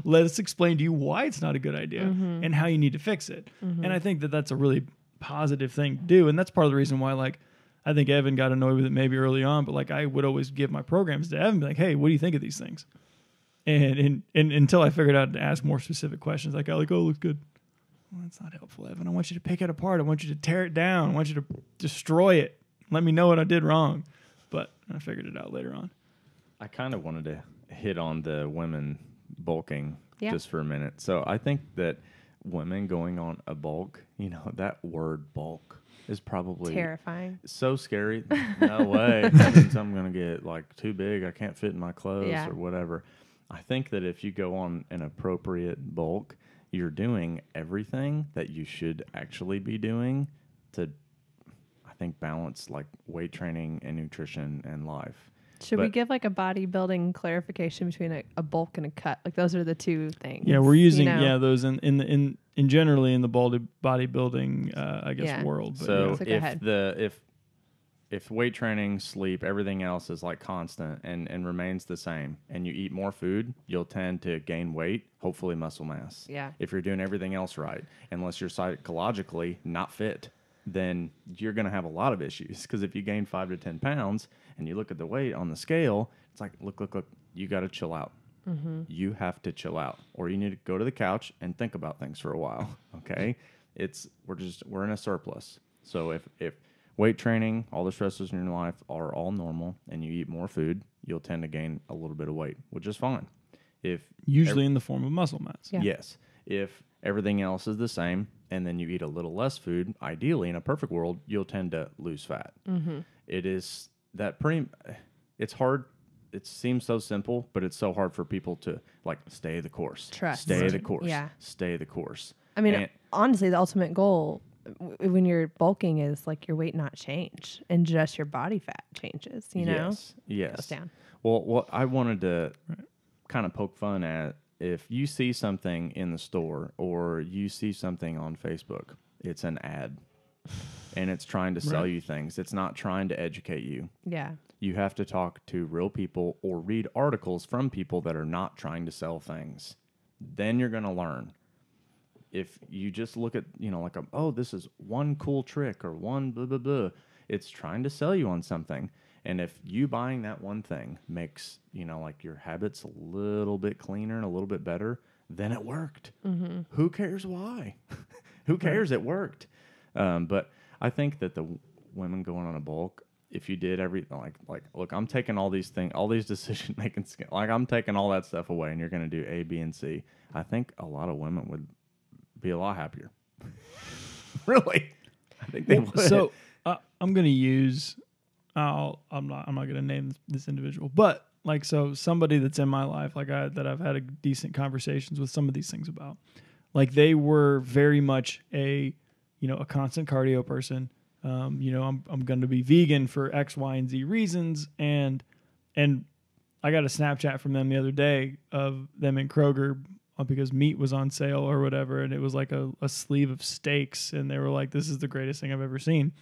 [SPEAKER 2] Let us explain to you why it's not a good idea and how you need to fix it. And I think that that's a really positive thing to do. And that's part of the reason why, like, I think Evan got annoyed with it maybe early on, but like I would always give my programs to Evan, be like, hey, what do you think of these things? And until I figured out to ask more specific questions, like, oh, it looks good. Well, that's not helpful, Evan. I want you to pick it apart. I want you to tear it down. I want you to destroy it. Let me know what I did wrong. But I figured it out later on.
[SPEAKER 3] I kind of wanted to hit on the women bulking just for a minute. So I think that women going on a bulk, that word bulk is probably
[SPEAKER 1] terrifying.
[SPEAKER 3] So scary. No way. That means I'm going to get like too big. I can't fit in my clothes or whatever. I think that if you go on an appropriate bulk, you're doing everything that you should actually be doing to, I think, balance like weight training and nutrition and life.
[SPEAKER 1] Should we give like a bodybuilding clarification between a bulk and a cut? Like those are the two things.
[SPEAKER 2] Yeah, we're using those in in generally in the bodybuilding, I guess,
[SPEAKER 1] Yeah.
[SPEAKER 2] world. But
[SPEAKER 3] So
[SPEAKER 1] So go ahead.
[SPEAKER 3] if weight training, sleep, everything else is like constant and remains the same, and you eat more food, you'll tend to gain weight, hopefully muscle mass.
[SPEAKER 1] Yeah.
[SPEAKER 3] If you're doing everything else right, unless you're psychologically not fit, then you're going to have a lot of issues. Because if you gain 5 to 10 pounds and you look at the weight on the scale, it's like, look, you got to chill out. You have to chill out, or you need to go to the couch and think about things for a while. Okay, we're in a surplus. So if weight training, all the stresses in your life are all normal, and you eat more food, you'll tend to gain a little bit of weight, which is fine.
[SPEAKER 2] usually in the form of muscle mass.
[SPEAKER 1] Yeah.
[SPEAKER 3] Yes, if everything else is the same, and then you eat a little less food, ideally in a perfect world, you'll tend to lose fat. It is that it's hard. It seems so simple, but it's so hard for people to like stay the course.
[SPEAKER 1] Trust.
[SPEAKER 3] Stay the course.
[SPEAKER 1] Yeah.
[SPEAKER 3] Stay the course.
[SPEAKER 1] I mean,
[SPEAKER 3] And-
[SPEAKER 1] honestly, the ultimate goal when you're bulking is like your weight not change and just your body fat changes, you know?
[SPEAKER 3] Yes.
[SPEAKER 1] Goes down.
[SPEAKER 3] Well, what I wanted to kind of poke fun at, if you see something in the store or you see something on Facebook, it's an ad and it's trying to sell you things. It's not trying to educate you.
[SPEAKER 1] Yeah.
[SPEAKER 3] You have to talk to real people or read articles from people that are not trying to sell things. Then you're going to learn. If you just look at, like, this is one cool trick or one blah, blah, blah, it's trying to sell you on something. And if you buying that one thing makes, like your habits a little bit cleaner and a little bit better, then it worked. Who cares why? Who cares? It worked. But I think that the women going on a bulk, if you did everything, like, look, I'm taking all these things, all these decision making, like I'm taking all that stuff away, and you're going to do A, B, and C. I think a lot of women would be a lot happier. Really, I think they would.
[SPEAKER 2] So I'm going to use. I'm not going to name this individual, but like, so somebody that's in my life, that I've had a decent conversations with some of these things about, like they were very much a constant cardio person. I'm going to be vegan for X, Y, and Z reasons. And I got a Snapchat from them the other day of them in Kroger because meat was on sale or whatever. And it was like a sleeve of steaks. And they were like, this is the greatest thing I've ever seen.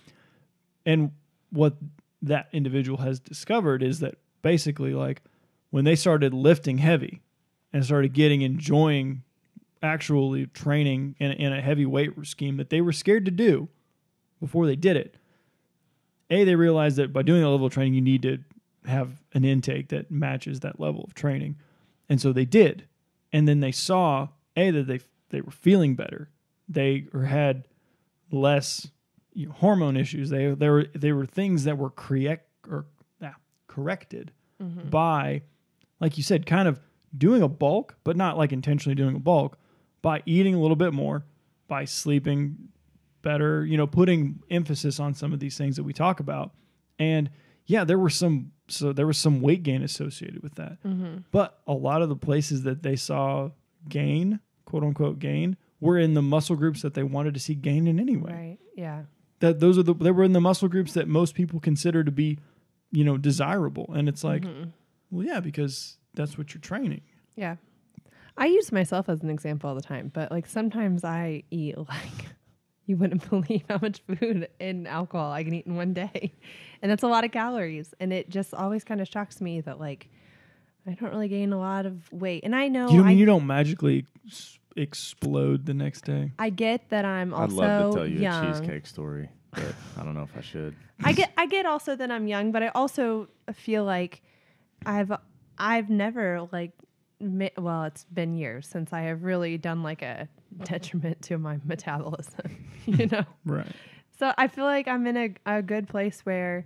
[SPEAKER 2] And what that individual has discovered is that basically, like, when they started lifting heavy and started enjoying actually training in a heavy weight scheme that they were scared to do before they did it, they realized that by doing that level of training, you need to have an intake that matches that level of training. And so they did. And then they saw, that they were feeling better. They had less hormone issues. They were things that were corrected by, like you said, kind of doing a bulk, but not like intentionally doing a bulk, by eating a little bit more, by sleeping better, putting emphasis on some of these things that we talk about. And yeah, there was some weight gain associated with that. But a lot of the places that they saw gain, quote unquote gain, were in the muscle groups that they wanted to see gain in anyway.
[SPEAKER 1] Right. Yeah.
[SPEAKER 2] They were in the muscle groups that most people consider to be, desirable. And it's like, well, yeah, because that's what you're training.
[SPEAKER 1] Yeah. I use myself as an example all the time, but like sometimes I eat like you wouldn't believe how much food and alcohol I can eat in one day. And that's a lot of calories. And it just always kind of shocks me that like I don't really gain a lot of weight. And I know
[SPEAKER 2] you don't magically explode the next day.
[SPEAKER 1] I get that I'm also
[SPEAKER 3] I'd love to tell you
[SPEAKER 1] young.
[SPEAKER 3] a cheesecake story, but I don't know if I should.
[SPEAKER 1] I get also that I'm young, but I also feel like I've never like it's been years since I have really done like a detriment to my metabolism,
[SPEAKER 2] Right.
[SPEAKER 1] So I feel like I'm in a good place where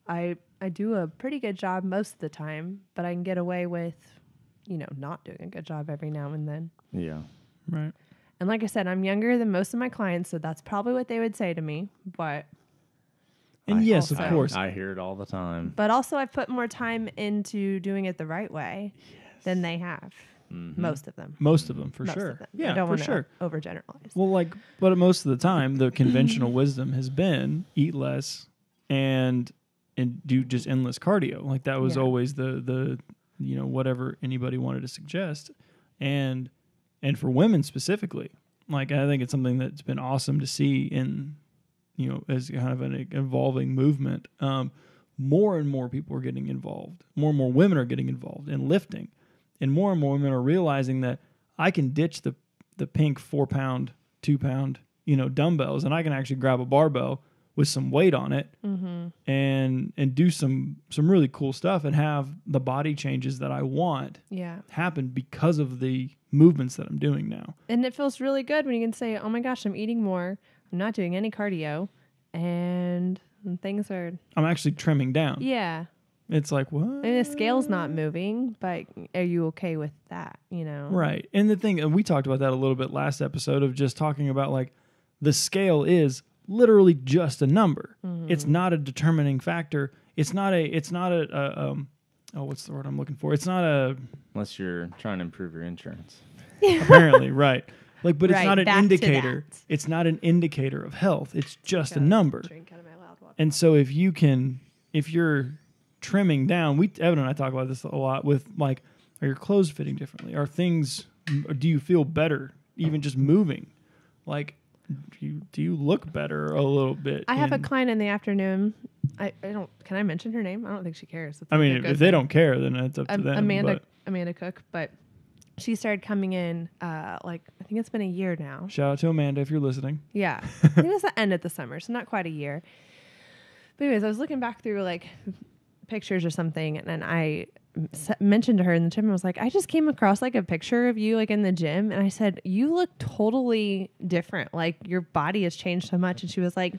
[SPEAKER 1] I do a pretty good job most of the time, but I can get away with, not doing a good job every now and then.
[SPEAKER 3] Yeah.
[SPEAKER 2] Right.
[SPEAKER 1] And like I said, I'm younger than most of my clients, so that's probably what they would say to me. But
[SPEAKER 2] yes, of course.
[SPEAKER 3] I hear it all the time.
[SPEAKER 1] But also I've put more time into doing it the right way than they have. Most of them.
[SPEAKER 2] Most of them, for
[SPEAKER 1] Most
[SPEAKER 2] sure.
[SPEAKER 1] of them.
[SPEAKER 2] Yeah,
[SPEAKER 1] I don't
[SPEAKER 2] for
[SPEAKER 1] want to
[SPEAKER 2] sure.
[SPEAKER 1] overgeneralize.
[SPEAKER 2] Well, but most of the time, the conventional wisdom has been eat less and do just endless cardio. Like that was always the whatever anybody wanted to suggest. And for women specifically, Like, I think it's something that's been awesome to see in, as kind of an evolving movement. More and more people are getting involved. More and more women are getting involved in lifting. And more women are realizing that I can ditch the pink 4-pound, 2-pound, dumbbells, and I can actually grab a barbell with some weight on it and do some really cool stuff and have the body changes that I want happen because of the movements that I'm doing now.
[SPEAKER 1] And it feels really good when you can say, oh my gosh, I'm eating more. I'm not doing any cardio and things are...
[SPEAKER 2] I'm actually trimming down.
[SPEAKER 1] Yeah.
[SPEAKER 2] It's like, what?
[SPEAKER 1] And the scale's not moving, but are you okay with that,
[SPEAKER 2] Right. And the thing, and we talked about that a little bit last episode of just talking about like the scale is literally just a number. It's not a determining factor. It's not a what's the word I'm looking for? It's not a...
[SPEAKER 3] Unless you're trying to improve your insurance.
[SPEAKER 2] Apparently, right. Like, but it's
[SPEAKER 1] Right,
[SPEAKER 2] not an
[SPEAKER 1] back to
[SPEAKER 2] indicator.
[SPEAKER 1] that.
[SPEAKER 2] It's not an indicator of health. It's just a number.
[SPEAKER 1] Drink out of my loud water.
[SPEAKER 2] And so if you're trimming down, Evan and I talk about this a lot with like, are your clothes fitting differently? Do you feel better even just moving? Like, do you look better a little bit?
[SPEAKER 1] I have a client in the afternoon. I don't. Can I mention her name? I don't think she cares.
[SPEAKER 2] I mean, if they don't care, then it's up to them.
[SPEAKER 1] Amanda Cook, but she started coming in. I think it's been a year now.
[SPEAKER 2] Shout out to Amanda if you're listening.
[SPEAKER 1] Yeah, I think it was the end of the summer, so not quite a year. But anyways, I was looking back through like pictures or something, and I mentioned to her in the gym, I was like, I just came across like a picture of you like in the gym, and I said, you look totally different. Like your body has changed so much. And she was like,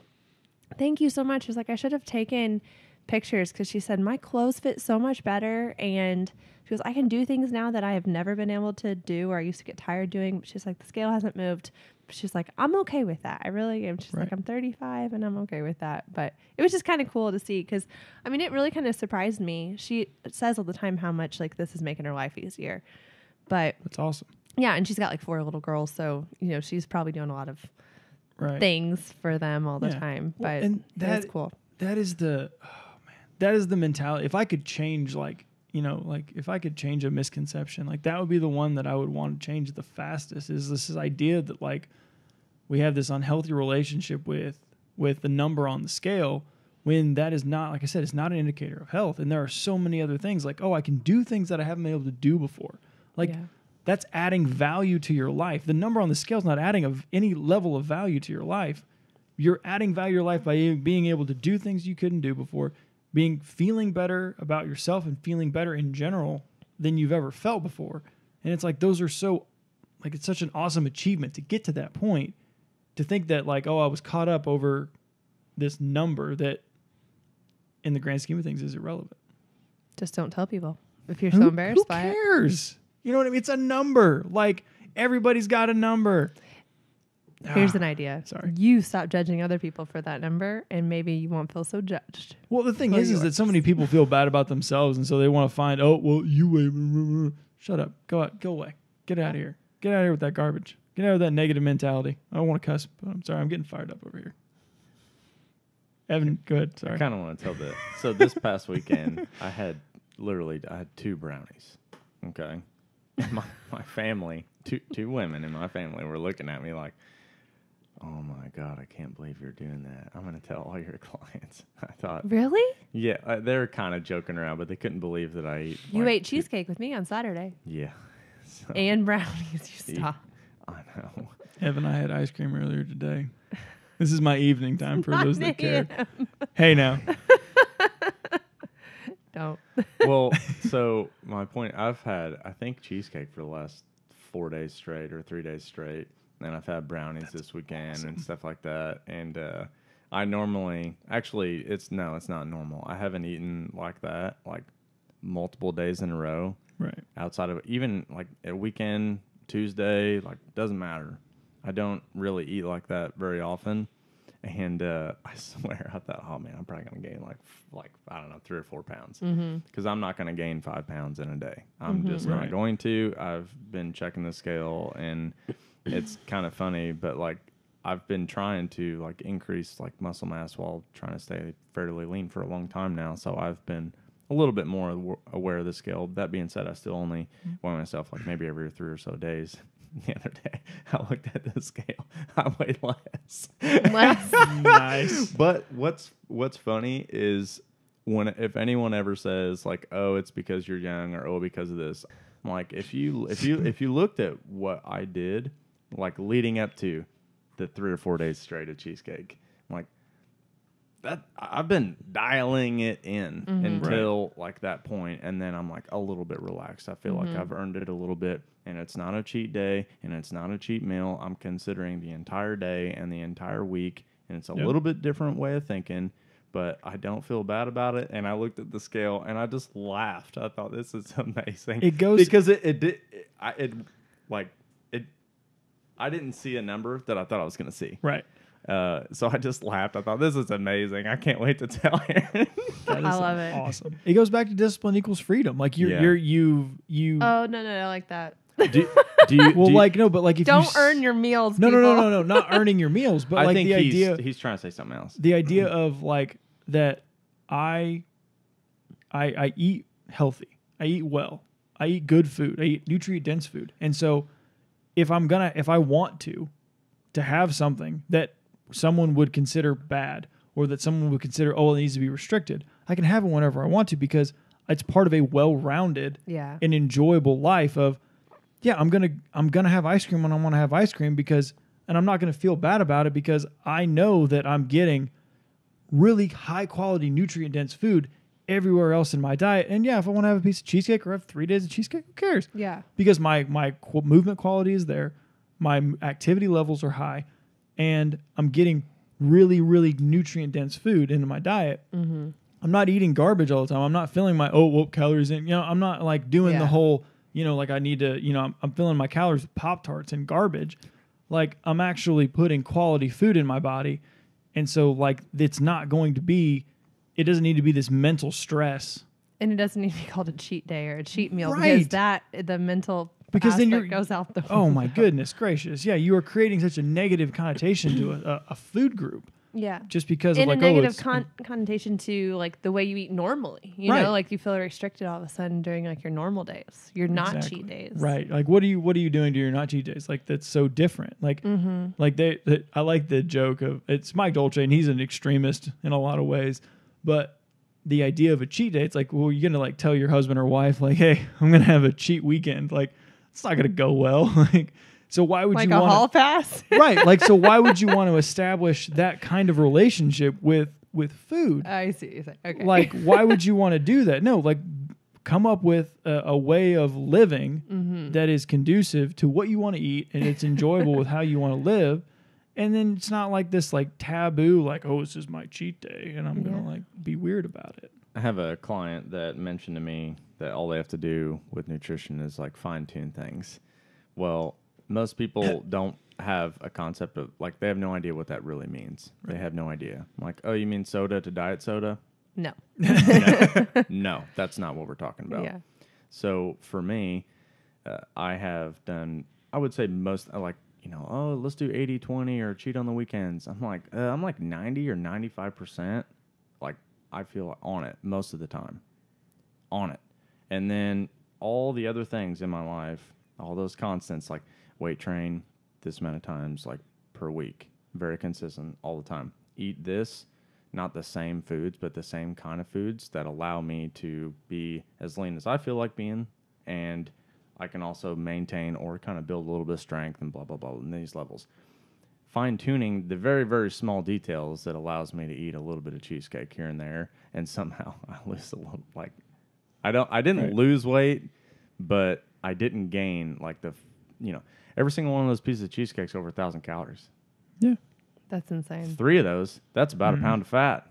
[SPEAKER 1] thank you so much. She was like, I should have taken pictures, because she said my clothes fit so much better, and she goes, I can do things now that I have never been able to do, or I used to get tired doing. But she's like, the scale hasn't moved. She's like, I'm okay with that. I really am. She's like, I'm 35 and I'm okay with that. But it was just kind of cool to see, because I mean, it really kind of surprised me. She says all the time how much like this is making her life easier. But
[SPEAKER 2] that's awesome.
[SPEAKER 1] Yeah, and she's got like 4 little girls, so she's probably doing a lot of things for them all the time. But and that's cool.
[SPEAKER 2] That is the mentality. If I could change if I could change a misconception, like that would be the one that I would want to change the fastest, is this idea that like we have this unhealthy relationship with the number on the scale, when that is not, like I said, it's not an indicator of health. And there are so many other things like, oh, I can do things that I haven't been able to do before. Like that's adding value to your life. The number on the scale is not adding any level of value to your life. You're adding value to your life by being able to do things you couldn't do before, feeling better about yourself and feeling better in general than you've ever felt before. And it's like, those are so, like, it's such an awesome achievement to get to that point, to think that like, oh, I was caught up over this number that in the grand scheme of things is irrelevant.
[SPEAKER 1] Just don't tell people if you're so embarrassed by it.
[SPEAKER 2] Who cares? You know what I mean? It's a number. Like, everybody's got a number.
[SPEAKER 1] Here's an idea.
[SPEAKER 2] Sorry.
[SPEAKER 1] You stop judging other people for that number, and maybe you won't feel so judged.
[SPEAKER 2] Well, the thing is that so many people feel bad about themselves, and so they want to find, oh, well, you weigh. Shut up. Go away. Get out of here. Get out of here with that garbage. Get out of that negative mentality. I don't want to cuss, but I'm sorry. I'm getting fired up over here. Evan, go ahead. Sorry.
[SPEAKER 3] I kind of want to tell that. So this past weekend, I had 2 brownies. Okay. My family, two women in my family were looking at me like, oh my God, I can't believe you're doing that. I'm going to tell all your clients. I thought.
[SPEAKER 1] Really?
[SPEAKER 3] Yeah. They were kind of joking around, but they couldn't believe that I eat.
[SPEAKER 1] You ate cheesecake with me on Saturday.
[SPEAKER 3] Yeah. So,
[SPEAKER 1] and brownies. You stop.
[SPEAKER 3] I know.
[SPEAKER 2] Evan, I had ice cream earlier today. This is my evening time for those that care. Hey, now.
[SPEAKER 1] Don't.
[SPEAKER 3] Well, so my point, I've had, I think, cheesecake for the last 4 days straight or 3 days straight. And I've had brownies this weekend and stuff like that. And I normally, actually, it's not normal. I haven't eaten like that, like multiple days in a row.
[SPEAKER 2] Right.
[SPEAKER 3] Outside of even like a weekend, Tuesday, like doesn't matter. I don't really eat like that very often. And I swear, I thought, oh man, I'm probably gonna gain like I don't know, 3 or 4 pounds, because I'm not gonna gain 5 pounds in a day. I'm just not going to. I've been checking the scale, and it's kind of funny, but like I've been trying to like increase like muscle mass while trying to stay fairly lean for a long time now. So I've been a little bit more aware of the scale. That being said, I still only weigh myself like maybe every 3 or so days. the other day. I looked at the scale. I weighed less.
[SPEAKER 2] Nice.
[SPEAKER 3] But what's funny is if anyone ever says like, "Oh, it's because you're young," or "Oh, because of this," I'm like, if you looked at what I did, like leading up to the 3 or 4 days straight of cheesecake, I'm like, that I've been dialing it in until like that point, and then I'm like a little bit relaxed. I feel like I've earned it a little bit, and it's not a cheat day, and it's not a cheat meal. I'm considering the entire day and the entire week, and it's a little bit different way of thinking, but I don't feel bad about it. And I looked at the scale and I just laughed. I thought, this is amazing.
[SPEAKER 2] It goes
[SPEAKER 3] because I didn't see a number that I thought I was going to see.
[SPEAKER 2] Right.
[SPEAKER 3] So I just laughed. I thought, this is amazing. I can't wait to tell Aaron.
[SPEAKER 1] I love it.
[SPEAKER 2] Awesome. It goes back to discipline equals freedom. Like you.
[SPEAKER 1] Oh no, I like that.
[SPEAKER 3] Do you?
[SPEAKER 2] But like if
[SPEAKER 1] Don't
[SPEAKER 2] you
[SPEAKER 1] earn your meals.
[SPEAKER 2] No, not earning your meals, but
[SPEAKER 3] I
[SPEAKER 2] like
[SPEAKER 3] think
[SPEAKER 2] the idea.
[SPEAKER 3] he's trying to say something else.
[SPEAKER 2] The idea of like that, I eat healthy. I eat well. I eat good food. I eat nutrient dense food. And so, if I want to have something that someone would consider bad, or that someone would consider, oh, it needs to be restricted, I can have it whenever I want to, because it's part of a well-rounded and enjoyable life of, I'm gonna have ice cream when I want to have ice cream, and I'm not gonna feel bad about it, because I know that I'm getting really high quality nutrient dense food everywhere else in my diet. And if I want to have a piece of cheesecake or have 3 days of cheesecake, who cares?
[SPEAKER 1] Yeah.
[SPEAKER 2] Because my movement quality is there, my activity levels are high, and I'm getting really, really nutrient dense food into my diet. Mm-hmm. I'm not eating garbage all the time. I'm not filling my calories in. I'm not like doing the whole, like I need to, I'm filling my calories with Pop-Tarts and garbage. Like I'm actually putting quality food in my body. And so like it doesn't need to be this mental stress.
[SPEAKER 1] And it doesn't need to be called a cheat day or a cheat meal,
[SPEAKER 2] Right.
[SPEAKER 1] because the mental
[SPEAKER 2] then
[SPEAKER 1] goes out the window.
[SPEAKER 2] Oh my goodness gracious. Yeah, you are creating such a negative connotation to a food group.
[SPEAKER 1] Yeah.
[SPEAKER 2] Just because
[SPEAKER 1] and
[SPEAKER 2] of like,
[SPEAKER 1] a negative connotation to like the way you eat normally. You
[SPEAKER 2] Right.
[SPEAKER 1] know, like you feel restricted all of a sudden during like your normal days. Your not cheat days.
[SPEAKER 2] Right. Like what are you doing to your not cheat days? Like that's so different. Like like I like the joke of, it's Mike Dolce, and he's an extremist in a lot of ways, but the idea of a cheat day, it's like, well, you're gonna like tell your husband or wife like, hey, I'm gonna have a cheat weekend. Like it's not gonna go well. Like, so why would
[SPEAKER 1] like
[SPEAKER 2] you
[SPEAKER 1] a
[SPEAKER 2] want
[SPEAKER 1] hall pass?
[SPEAKER 2] Right. Like, so why would you want to establish that kind of relationship with food?
[SPEAKER 1] I see what you're saying. Okay.
[SPEAKER 2] Like, why would you want to do that? No, like come up with a way of living that is conducive to what you want to eat, and it's enjoyable with how you want to live. And then it's not like this like taboo, like, oh, this is my cheat day, and I'm gonna like be weird about it.
[SPEAKER 3] I have a client that mentioned to me that all they have to do with nutrition is like fine tune things. Well, most people don't have a concept of like, they have no idea what that really means. Right. They have no idea. I'm like, oh, you mean soda to diet soda?
[SPEAKER 1] No.
[SPEAKER 3] No, that's not what we're talking about.
[SPEAKER 1] Yeah.
[SPEAKER 3] So for me, I have done, I would say most, like, oh, let's do 80-20 or cheat on the weekends. I'm like 90 or 95%. Like I feel on it most of the time. On it. And then all the other things in my life, all those constants, like weight train this amount of times like per week, very consistent all the time. Eat this, not the same foods, but the same kind of foods that allow me to be as lean as I feel like being, and I can also maintain or kind of build a little bit of strength and blah, blah, blah in these levels. Fine-tuning the very, very small details that allows me to eat a little bit of cheesecake here and there, and somehow I lose a little, like, I didn't lose weight, but I didn't gain like every single one of those pieces of cheesecake's over 1,000 calories.
[SPEAKER 2] Yeah.
[SPEAKER 1] That's insane.
[SPEAKER 3] 3 of those, that's about a pound of fat.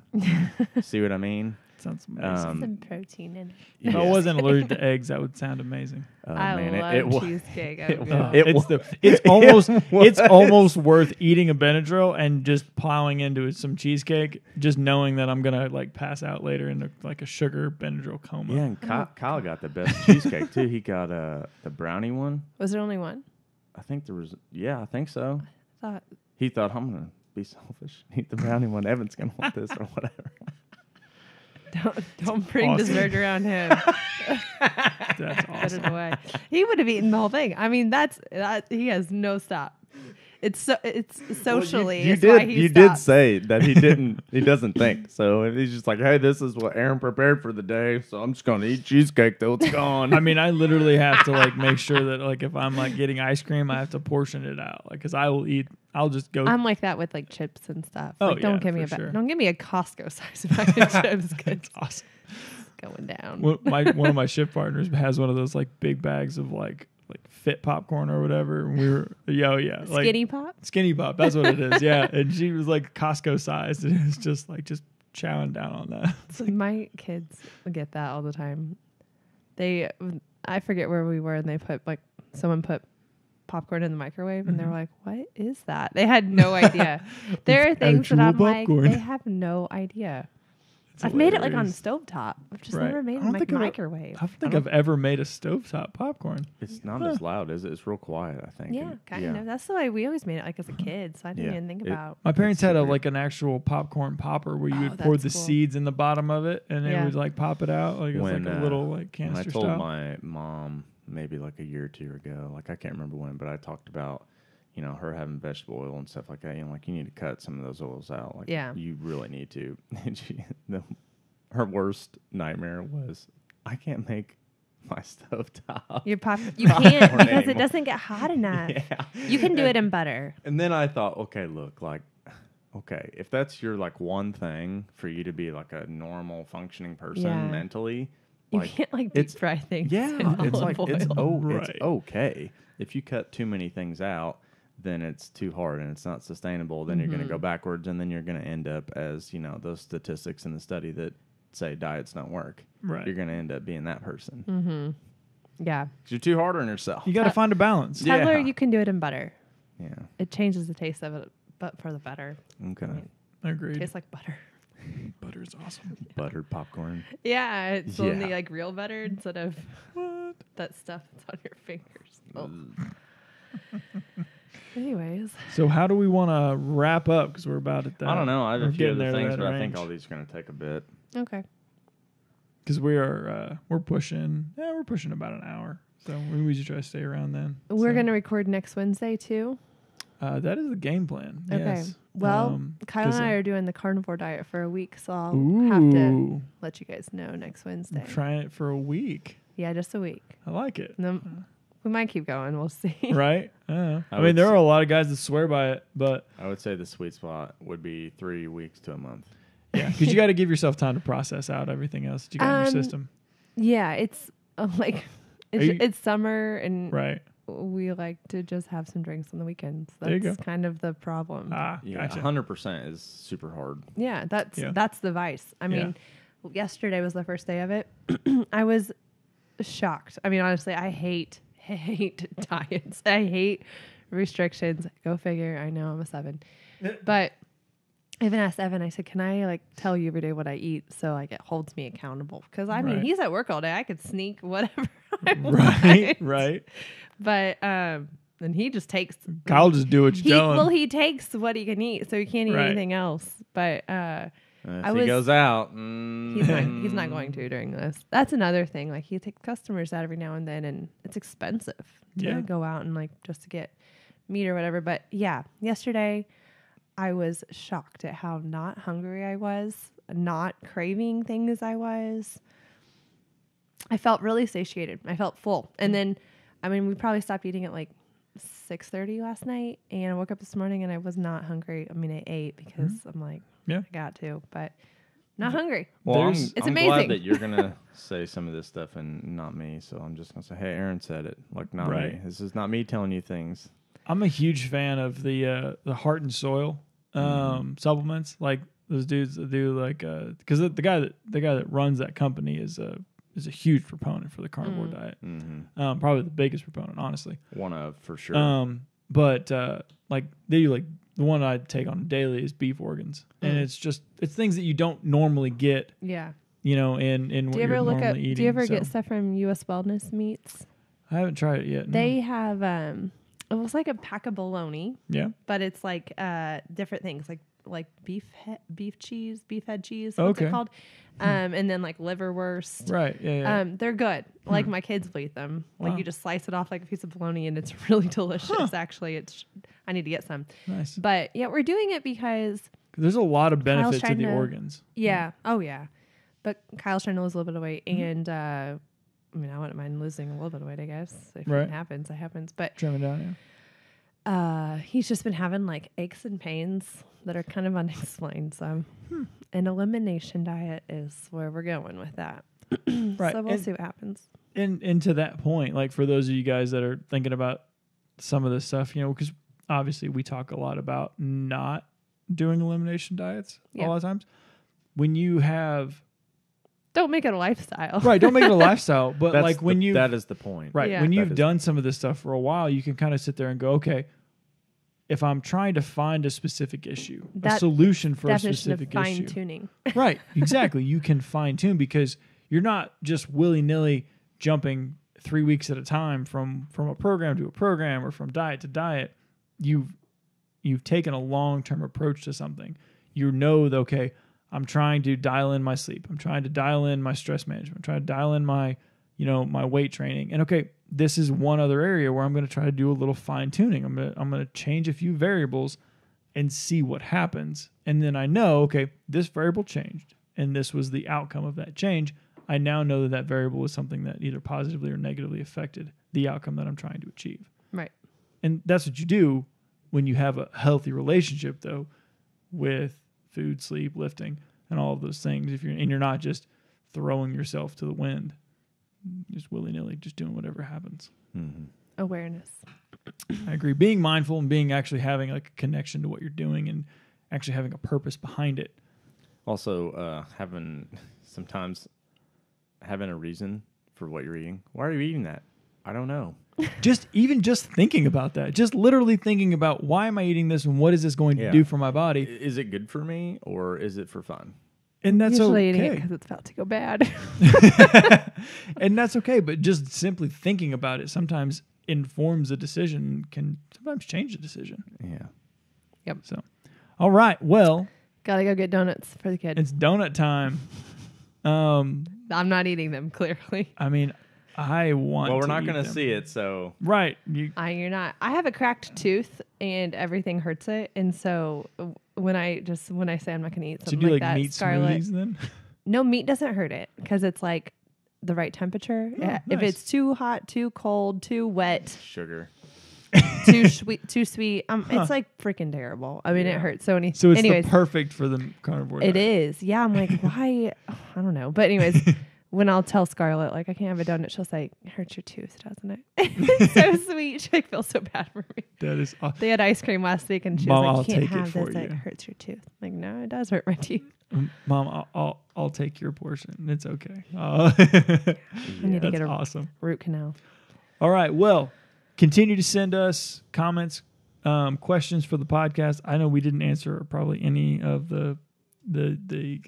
[SPEAKER 3] See what I mean?
[SPEAKER 2] Sounds amazing.
[SPEAKER 1] Some protein in it.
[SPEAKER 2] If I wasn't allergic to eggs, that would sound amazing.
[SPEAKER 1] I love cheesecake.
[SPEAKER 2] It's almost worth eating a Benadryl and just plowing into some cheesecake, just knowing that I'm gonna like pass out later in like a sugar Benadryl coma.
[SPEAKER 3] Yeah, and Kyle got the best cheesecake too. He got the brownie one.
[SPEAKER 1] Was there only one?
[SPEAKER 3] I think there was. Yeah, I think so.
[SPEAKER 1] He
[SPEAKER 3] thought I'm gonna be selfish, eat the brownie one. Evan's gonna want this or whatever.
[SPEAKER 1] Don't bring
[SPEAKER 2] Awesome.
[SPEAKER 1] dessert around him.
[SPEAKER 2] That's
[SPEAKER 1] Put
[SPEAKER 2] awesome.
[SPEAKER 1] it away. He would have eaten the whole thing. I mean, that he has no stop. It's socially.
[SPEAKER 3] You
[SPEAKER 1] it's why
[SPEAKER 3] did.
[SPEAKER 1] he
[SPEAKER 3] You did
[SPEAKER 1] stops.
[SPEAKER 3] say that he didn't. He doesn't think. So he's just like, hey, this is what Aaron prepared for the day. So I'm just gonna eat cheesecake till it's gone.
[SPEAKER 2] I mean, I literally have to like make sure that like if I'm like getting ice cream, I have to portion it out. Like, cause I will eat. I'll just go.
[SPEAKER 1] I'm like that with like chips and stuff.
[SPEAKER 2] Oh,
[SPEAKER 1] Like, don't
[SPEAKER 2] yeah,
[SPEAKER 1] give me
[SPEAKER 2] for sure.
[SPEAKER 1] don't give me a Costco size bag of chips. 'Cause
[SPEAKER 2] It's awesome.
[SPEAKER 1] it's going down.
[SPEAKER 2] One of my shift partners has one of those like big bags of like fit popcorn or whatever. And we were like
[SPEAKER 1] Skinny pop.
[SPEAKER 2] Skinny Pop. That's what it is. Yeah, and she was like Costco sized, and it was just chowing down on that.
[SPEAKER 1] So my kids get that all the time. I forget where we were, and they put someone put popcorn in the microwave, and they're like, "What is that?" They had no idea. There are things that I'm
[SPEAKER 2] popcorn.
[SPEAKER 1] like, they have no idea.
[SPEAKER 2] It's
[SPEAKER 1] I've made it like on
[SPEAKER 2] hilarious.
[SPEAKER 1] stovetop. I've just
[SPEAKER 2] Right.
[SPEAKER 1] never made
[SPEAKER 2] I
[SPEAKER 1] it
[SPEAKER 2] don't
[SPEAKER 1] in like
[SPEAKER 2] think I've-
[SPEAKER 1] microwave.
[SPEAKER 2] I don't think I've ever made a stovetop popcorn.
[SPEAKER 3] It's not as loud, is it? It's real quiet, I think.
[SPEAKER 1] Yeah,
[SPEAKER 3] And-
[SPEAKER 1] kind of. That's the way we always made it, like as a kid. So I didn't
[SPEAKER 3] Yeah.
[SPEAKER 1] even think
[SPEAKER 3] It-
[SPEAKER 1] about.
[SPEAKER 2] My parents had
[SPEAKER 3] super-
[SPEAKER 2] like an actual popcorn popper where you
[SPEAKER 1] Oh,
[SPEAKER 2] would pour the
[SPEAKER 1] that's cool.
[SPEAKER 2] seeds in the bottom of it, and it
[SPEAKER 1] Yeah.
[SPEAKER 2] would like pop it out like it was
[SPEAKER 3] When,
[SPEAKER 2] like a little like
[SPEAKER 3] When I
[SPEAKER 2] canister
[SPEAKER 3] told
[SPEAKER 2] style.
[SPEAKER 3] my mom maybe like a year or two ago, like I can't remember when, but I talked about, her having vegetable oil and stuff like that. Like you need to cut some of those oils out. Like
[SPEAKER 1] Yeah.
[SPEAKER 3] you really need to. And her worst nightmare was I can't make my stovetop.
[SPEAKER 1] You can't because
[SPEAKER 3] anymore.
[SPEAKER 1] it doesn't get hot enough.
[SPEAKER 3] Yeah.
[SPEAKER 1] You can do it in butter.
[SPEAKER 3] And then I thought, okay, look, if that's your like one thing for you to be like a normal functioning person
[SPEAKER 1] Yeah.
[SPEAKER 3] mentally,
[SPEAKER 1] You
[SPEAKER 3] like
[SPEAKER 1] can't like deep
[SPEAKER 3] it's-
[SPEAKER 1] fry things.
[SPEAKER 3] yeah,
[SPEAKER 1] in
[SPEAKER 3] it's
[SPEAKER 1] olive
[SPEAKER 3] like it's
[SPEAKER 1] oil.
[SPEAKER 2] Right.
[SPEAKER 3] it's okay. If you cut too many things out, then it's too hard and it's not sustainable. Then you're going to go backwards, and then you're going to end up as those statistics in the study that say diets don't work.
[SPEAKER 2] Right.
[SPEAKER 3] You're going to end up being that person.
[SPEAKER 1] Yeah.
[SPEAKER 3] 'Cause you're too hard on yourself.
[SPEAKER 2] You got to find a balance.
[SPEAKER 3] Yeah.
[SPEAKER 1] Peddler, you can do it in butter.
[SPEAKER 3] Yeah.
[SPEAKER 1] It changes the taste of it, but for the better.
[SPEAKER 3] Okay.
[SPEAKER 2] Agreed.
[SPEAKER 1] Tastes like butter.
[SPEAKER 2] Butter's awesome.
[SPEAKER 3] Buttered popcorn.
[SPEAKER 1] Yeah, it's only
[SPEAKER 3] Yeah.
[SPEAKER 1] like real butter instead of that stuff that's on your fingers. Oh. Anyways,
[SPEAKER 2] So how do we want to wrap up? Because we're about at that.
[SPEAKER 3] I don't know. I have
[SPEAKER 2] we're
[SPEAKER 3] a few
[SPEAKER 2] getting
[SPEAKER 3] other
[SPEAKER 2] there to
[SPEAKER 3] things,
[SPEAKER 2] that
[SPEAKER 3] but I think
[SPEAKER 2] range.
[SPEAKER 3] all these are going to take a bit.
[SPEAKER 1] okay.
[SPEAKER 2] Because we're pushing about an hour. So we usually try to stay around then.
[SPEAKER 1] We're
[SPEAKER 2] So,
[SPEAKER 1] going to record next Wednesday too.
[SPEAKER 2] that is the game plan.
[SPEAKER 1] Okay.
[SPEAKER 2] Yes.
[SPEAKER 1] Well, Kyle
[SPEAKER 2] 'cause
[SPEAKER 1] and I
[SPEAKER 2] of-
[SPEAKER 1] are doing the carnivore diet for a week, so I'll have to
[SPEAKER 2] Ooh,
[SPEAKER 1] let you guys know next Wednesday.
[SPEAKER 2] I'm trying it for a week.
[SPEAKER 1] Yeah, just a week.
[SPEAKER 2] I like it.
[SPEAKER 1] And then we might keep going. We'll see.
[SPEAKER 2] Right? I
[SPEAKER 3] I
[SPEAKER 2] mean,
[SPEAKER 3] would
[SPEAKER 2] there
[SPEAKER 3] s-
[SPEAKER 2] are a lot of guys that swear by it, but
[SPEAKER 3] I would say the sweet spot would be 3 weeks to a month.
[SPEAKER 2] yeah, because you got to give yourself time to process out everything else that you got in your system.
[SPEAKER 1] Yeah, it's like
[SPEAKER 2] Are you-
[SPEAKER 1] it's summer and
[SPEAKER 2] Right.
[SPEAKER 1] we like to just have some drinks on the weekends.
[SPEAKER 2] There you
[SPEAKER 1] That's
[SPEAKER 2] go.
[SPEAKER 1] kind of the problem.
[SPEAKER 2] Ah,
[SPEAKER 3] Yeah,
[SPEAKER 2] gotcha.
[SPEAKER 3] 100% is super hard.
[SPEAKER 1] Yeah,
[SPEAKER 2] Yeah.
[SPEAKER 1] that's the vice. I mean, yesterday was the first day of it. I was shocked. I mean, honestly, I hate diets. I hate restrictions. Go figure. I know I'm a 7. But I even asked Evan, I said, can I like tell you every day what I eat so like it holds me accountable? Because I mean,
[SPEAKER 2] Right.
[SPEAKER 1] he's at work all day. I could sneak whatever I
[SPEAKER 2] Right.
[SPEAKER 1] want.
[SPEAKER 2] Right.
[SPEAKER 1] But and he just takes
[SPEAKER 2] Kyle just do what you're telling.
[SPEAKER 1] well, he takes what he can eat, so he can't eat
[SPEAKER 2] Right.
[SPEAKER 1] anything else. But
[SPEAKER 3] If
[SPEAKER 1] I
[SPEAKER 3] he
[SPEAKER 1] was-
[SPEAKER 3] goes out,
[SPEAKER 1] he's not going to during this. That's another thing. Like he takes customers out every now and then, and it's expensive to
[SPEAKER 2] Yeah.
[SPEAKER 1] go out and like just to get meat or whatever. But yeah, yesterday I was shocked at how not hungry I was, not craving things I was. I felt really satiated. I felt full. And then, I mean, we probably stopped eating at like 6:30 last night, and I woke up this morning and I was not hungry. I mean, I ate because I'm like,
[SPEAKER 2] Yeah.
[SPEAKER 1] I got to, but not hungry.
[SPEAKER 3] Well, I'm,
[SPEAKER 2] There's-
[SPEAKER 1] It's
[SPEAKER 3] I'm
[SPEAKER 1] amazing.
[SPEAKER 3] glad that you're going to say some of this stuff and not me. So I'm just going to say, hey, Aaron said it. Like, not me.
[SPEAKER 2] Right.
[SPEAKER 3] This is not me telling you things.
[SPEAKER 2] I'm a huge fan of the Heart and Soil supplements, like those dudes that do like because the guy that runs that company is a huge proponent for the carnivore diet.
[SPEAKER 3] Mm-hmm.
[SPEAKER 2] Probably the biggest proponent, honestly.
[SPEAKER 3] One of, for sure.
[SPEAKER 2] But like they do like the one I take on daily is beef organs, and it's things that you don't normally get,
[SPEAKER 1] Yeah.
[SPEAKER 2] in what
[SPEAKER 1] Do you
[SPEAKER 2] you're
[SPEAKER 1] ever look
[SPEAKER 2] normally
[SPEAKER 1] up?
[SPEAKER 2] eating.
[SPEAKER 1] Do you ever
[SPEAKER 2] so
[SPEAKER 1] get stuff from U.S. Wellness Meats?
[SPEAKER 2] I haven't tried it yet. no.
[SPEAKER 1] They have it was like a pack of bologna,
[SPEAKER 2] yeah.
[SPEAKER 1] but it's like different things. Like like beef head cheese. What's it called? And then like liverwurst.
[SPEAKER 2] Right. Yeah.
[SPEAKER 1] They're good. Like my kids will eat them. Like you just slice it off like a piece of bologna, and it's really delicious. Actually, I need to get some.
[SPEAKER 2] Nice.
[SPEAKER 1] But yeah, we're doing it because
[SPEAKER 2] there's a lot of benefits to the organs.
[SPEAKER 1] Yeah. Oh yeah. But Kyle's trying to lose a little bit of weight, and I mean, I wouldn't mind losing a little bit of weight, I guess. If it happens, it happens. But
[SPEAKER 2] trimming down,
[SPEAKER 1] he's just been having like aches and pains that are kind of unexplained. So an elimination diet is where we're going with that.
[SPEAKER 2] Right.
[SPEAKER 1] So we'll see what happens.
[SPEAKER 2] And to that point, like for those of you guys that are thinking about some of this stuff, because obviously we talk a lot about not doing elimination diets a lot of times. When you have...
[SPEAKER 1] Don't make it a lifestyle.
[SPEAKER 2] Right, don't make it a lifestyle. But like
[SPEAKER 3] that is the point.
[SPEAKER 2] Right. Yeah. When you've done some of this stuff for a while, you can kind of sit there and go, okay, if I'm trying to find a specific issue, a solution for a specific issue.
[SPEAKER 1] Fine tuning.
[SPEAKER 2] Right, exactly. You can fine tune because you're not just willy-nilly jumping 3 weeks at a time from a program to a program or from diet to diet. You've taken a long-term approach to something. You know that, okay, I'm trying to dial in my sleep. I'm trying to dial in my stress management. I'm trying to dial in my, my weight training. And okay, this is one other area where I'm going to try to do a little fine tuning. I'm going to change a few variables and see what happens. And then I know, okay, this variable changed and this was the outcome of that change. I now know that variable is something that either positively or negatively affected the outcome that I'm trying to achieve.
[SPEAKER 1] Right.
[SPEAKER 2] And that's what you do when you have a healthy relationship, though, with food, sleep, lifting, and all of those things. You're not just throwing yourself to the wind, just willy-nilly, just doing whatever happens.
[SPEAKER 3] Mm-hmm.
[SPEAKER 1] Awareness.
[SPEAKER 2] I agree. Being mindful and being actually having like a connection to what you're doing and actually having a purpose behind it.
[SPEAKER 3] Also, sometimes having a reason for what you're eating. Why are you eating that? I don't know.
[SPEAKER 2] Just thinking about that, just literally thinking about why am I eating this and what is this going to do for my body?
[SPEAKER 3] Is it good for me or is it for fun?
[SPEAKER 2] And that's
[SPEAKER 1] usually
[SPEAKER 2] okay.
[SPEAKER 1] Eating it because it's about to go bad.
[SPEAKER 2] And that's okay. But just simply thinking about it sometimes informs a decision, can sometimes change the decision.
[SPEAKER 3] Yeah.
[SPEAKER 1] Yep.
[SPEAKER 2] So, all right. Well,
[SPEAKER 1] gotta go get donuts for the kid.
[SPEAKER 2] It's donut time.
[SPEAKER 1] I'm not eating them, clearly.
[SPEAKER 2] I mean, I want.
[SPEAKER 3] Well, we're
[SPEAKER 2] to
[SPEAKER 3] not
[SPEAKER 2] eat
[SPEAKER 3] going to
[SPEAKER 2] them.
[SPEAKER 3] see it, so
[SPEAKER 2] right.
[SPEAKER 1] You're not. I have a cracked tooth, and everything hurts it. And so when I say I'm not going to eat something
[SPEAKER 2] do
[SPEAKER 1] like
[SPEAKER 2] like
[SPEAKER 1] that,
[SPEAKER 2] meat
[SPEAKER 1] Scarlett,
[SPEAKER 2] smoothies then?
[SPEAKER 1] No, meat doesn't hurt it because it's like the right temperature.
[SPEAKER 2] Oh, nice.
[SPEAKER 1] If it's too hot, too cold, too wet,
[SPEAKER 3] sugar,
[SPEAKER 1] too sweet, it's like freaking terrible. I mean, it hurts. So
[SPEAKER 2] it's
[SPEAKER 1] anyways,
[SPEAKER 2] perfect for the carnivore
[SPEAKER 1] It
[SPEAKER 2] diet.
[SPEAKER 1] is. Yeah, I'm like, why? I don't know. But anyways. When I'll tell Scarlett, like, I can't have a donut, she'll say, it hurts your tooth, doesn't it? It's so sweet. She feels so bad for me.
[SPEAKER 2] That is awesome.
[SPEAKER 1] They had ice cream last week, and she
[SPEAKER 2] Mom,
[SPEAKER 1] was
[SPEAKER 2] I'll
[SPEAKER 1] like, you can't
[SPEAKER 2] take it
[SPEAKER 1] have
[SPEAKER 2] for
[SPEAKER 1] this.
[SPEAKER 2] you.
[SPEAKER 1] It hurts your tooth. I'm like, no, it does hurt my teeth.
[SPEAKER 2] Mom, I'll take your portion. It's okay.
[SPEAKER 1] I need to get a
[SPEAKER 2] awesome
[SPEAKER 1] root canal.
[SPEAKER 2] All right. Well, continue to send us comments, questions for the podcast. I know we didn't answer probably any of the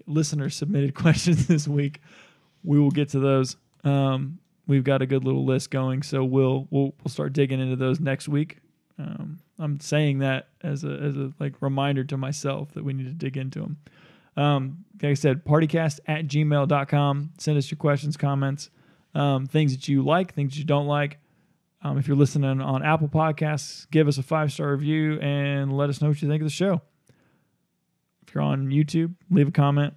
[SPEAKER 2] listener submitted questions this week. We will get to those. We've got a good little list going, so we'll start digging into those next week. I'm saying that as a like reminder to myself that we need to dig into them. Like I said, partycast@gmail.com. Send us your questions, comments, things that you like, things you don't like. If you're listening on Apple Podcasts, give us a 5-star review and let us know what you think of the show. If you're on YouTube, leave a comment.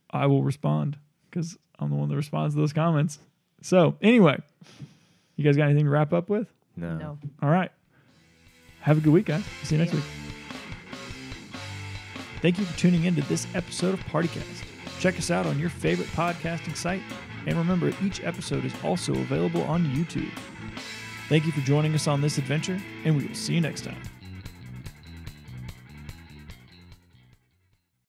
[SPEAKER 2] I will respond, because I'm the one that responds to those comments. So, anyway, you guys got anything to wrap up with?
[SPEAKER 3] No.
[SPEAKER 2] All right. Have a good week, guys. See you next week. Thank you for tuning in to this episode of PRTyCast. Check us out on your favorite podcasting site. And remember, each episode is also available on YouTube. Thank you for joining us on this adventure, and we will see you next time.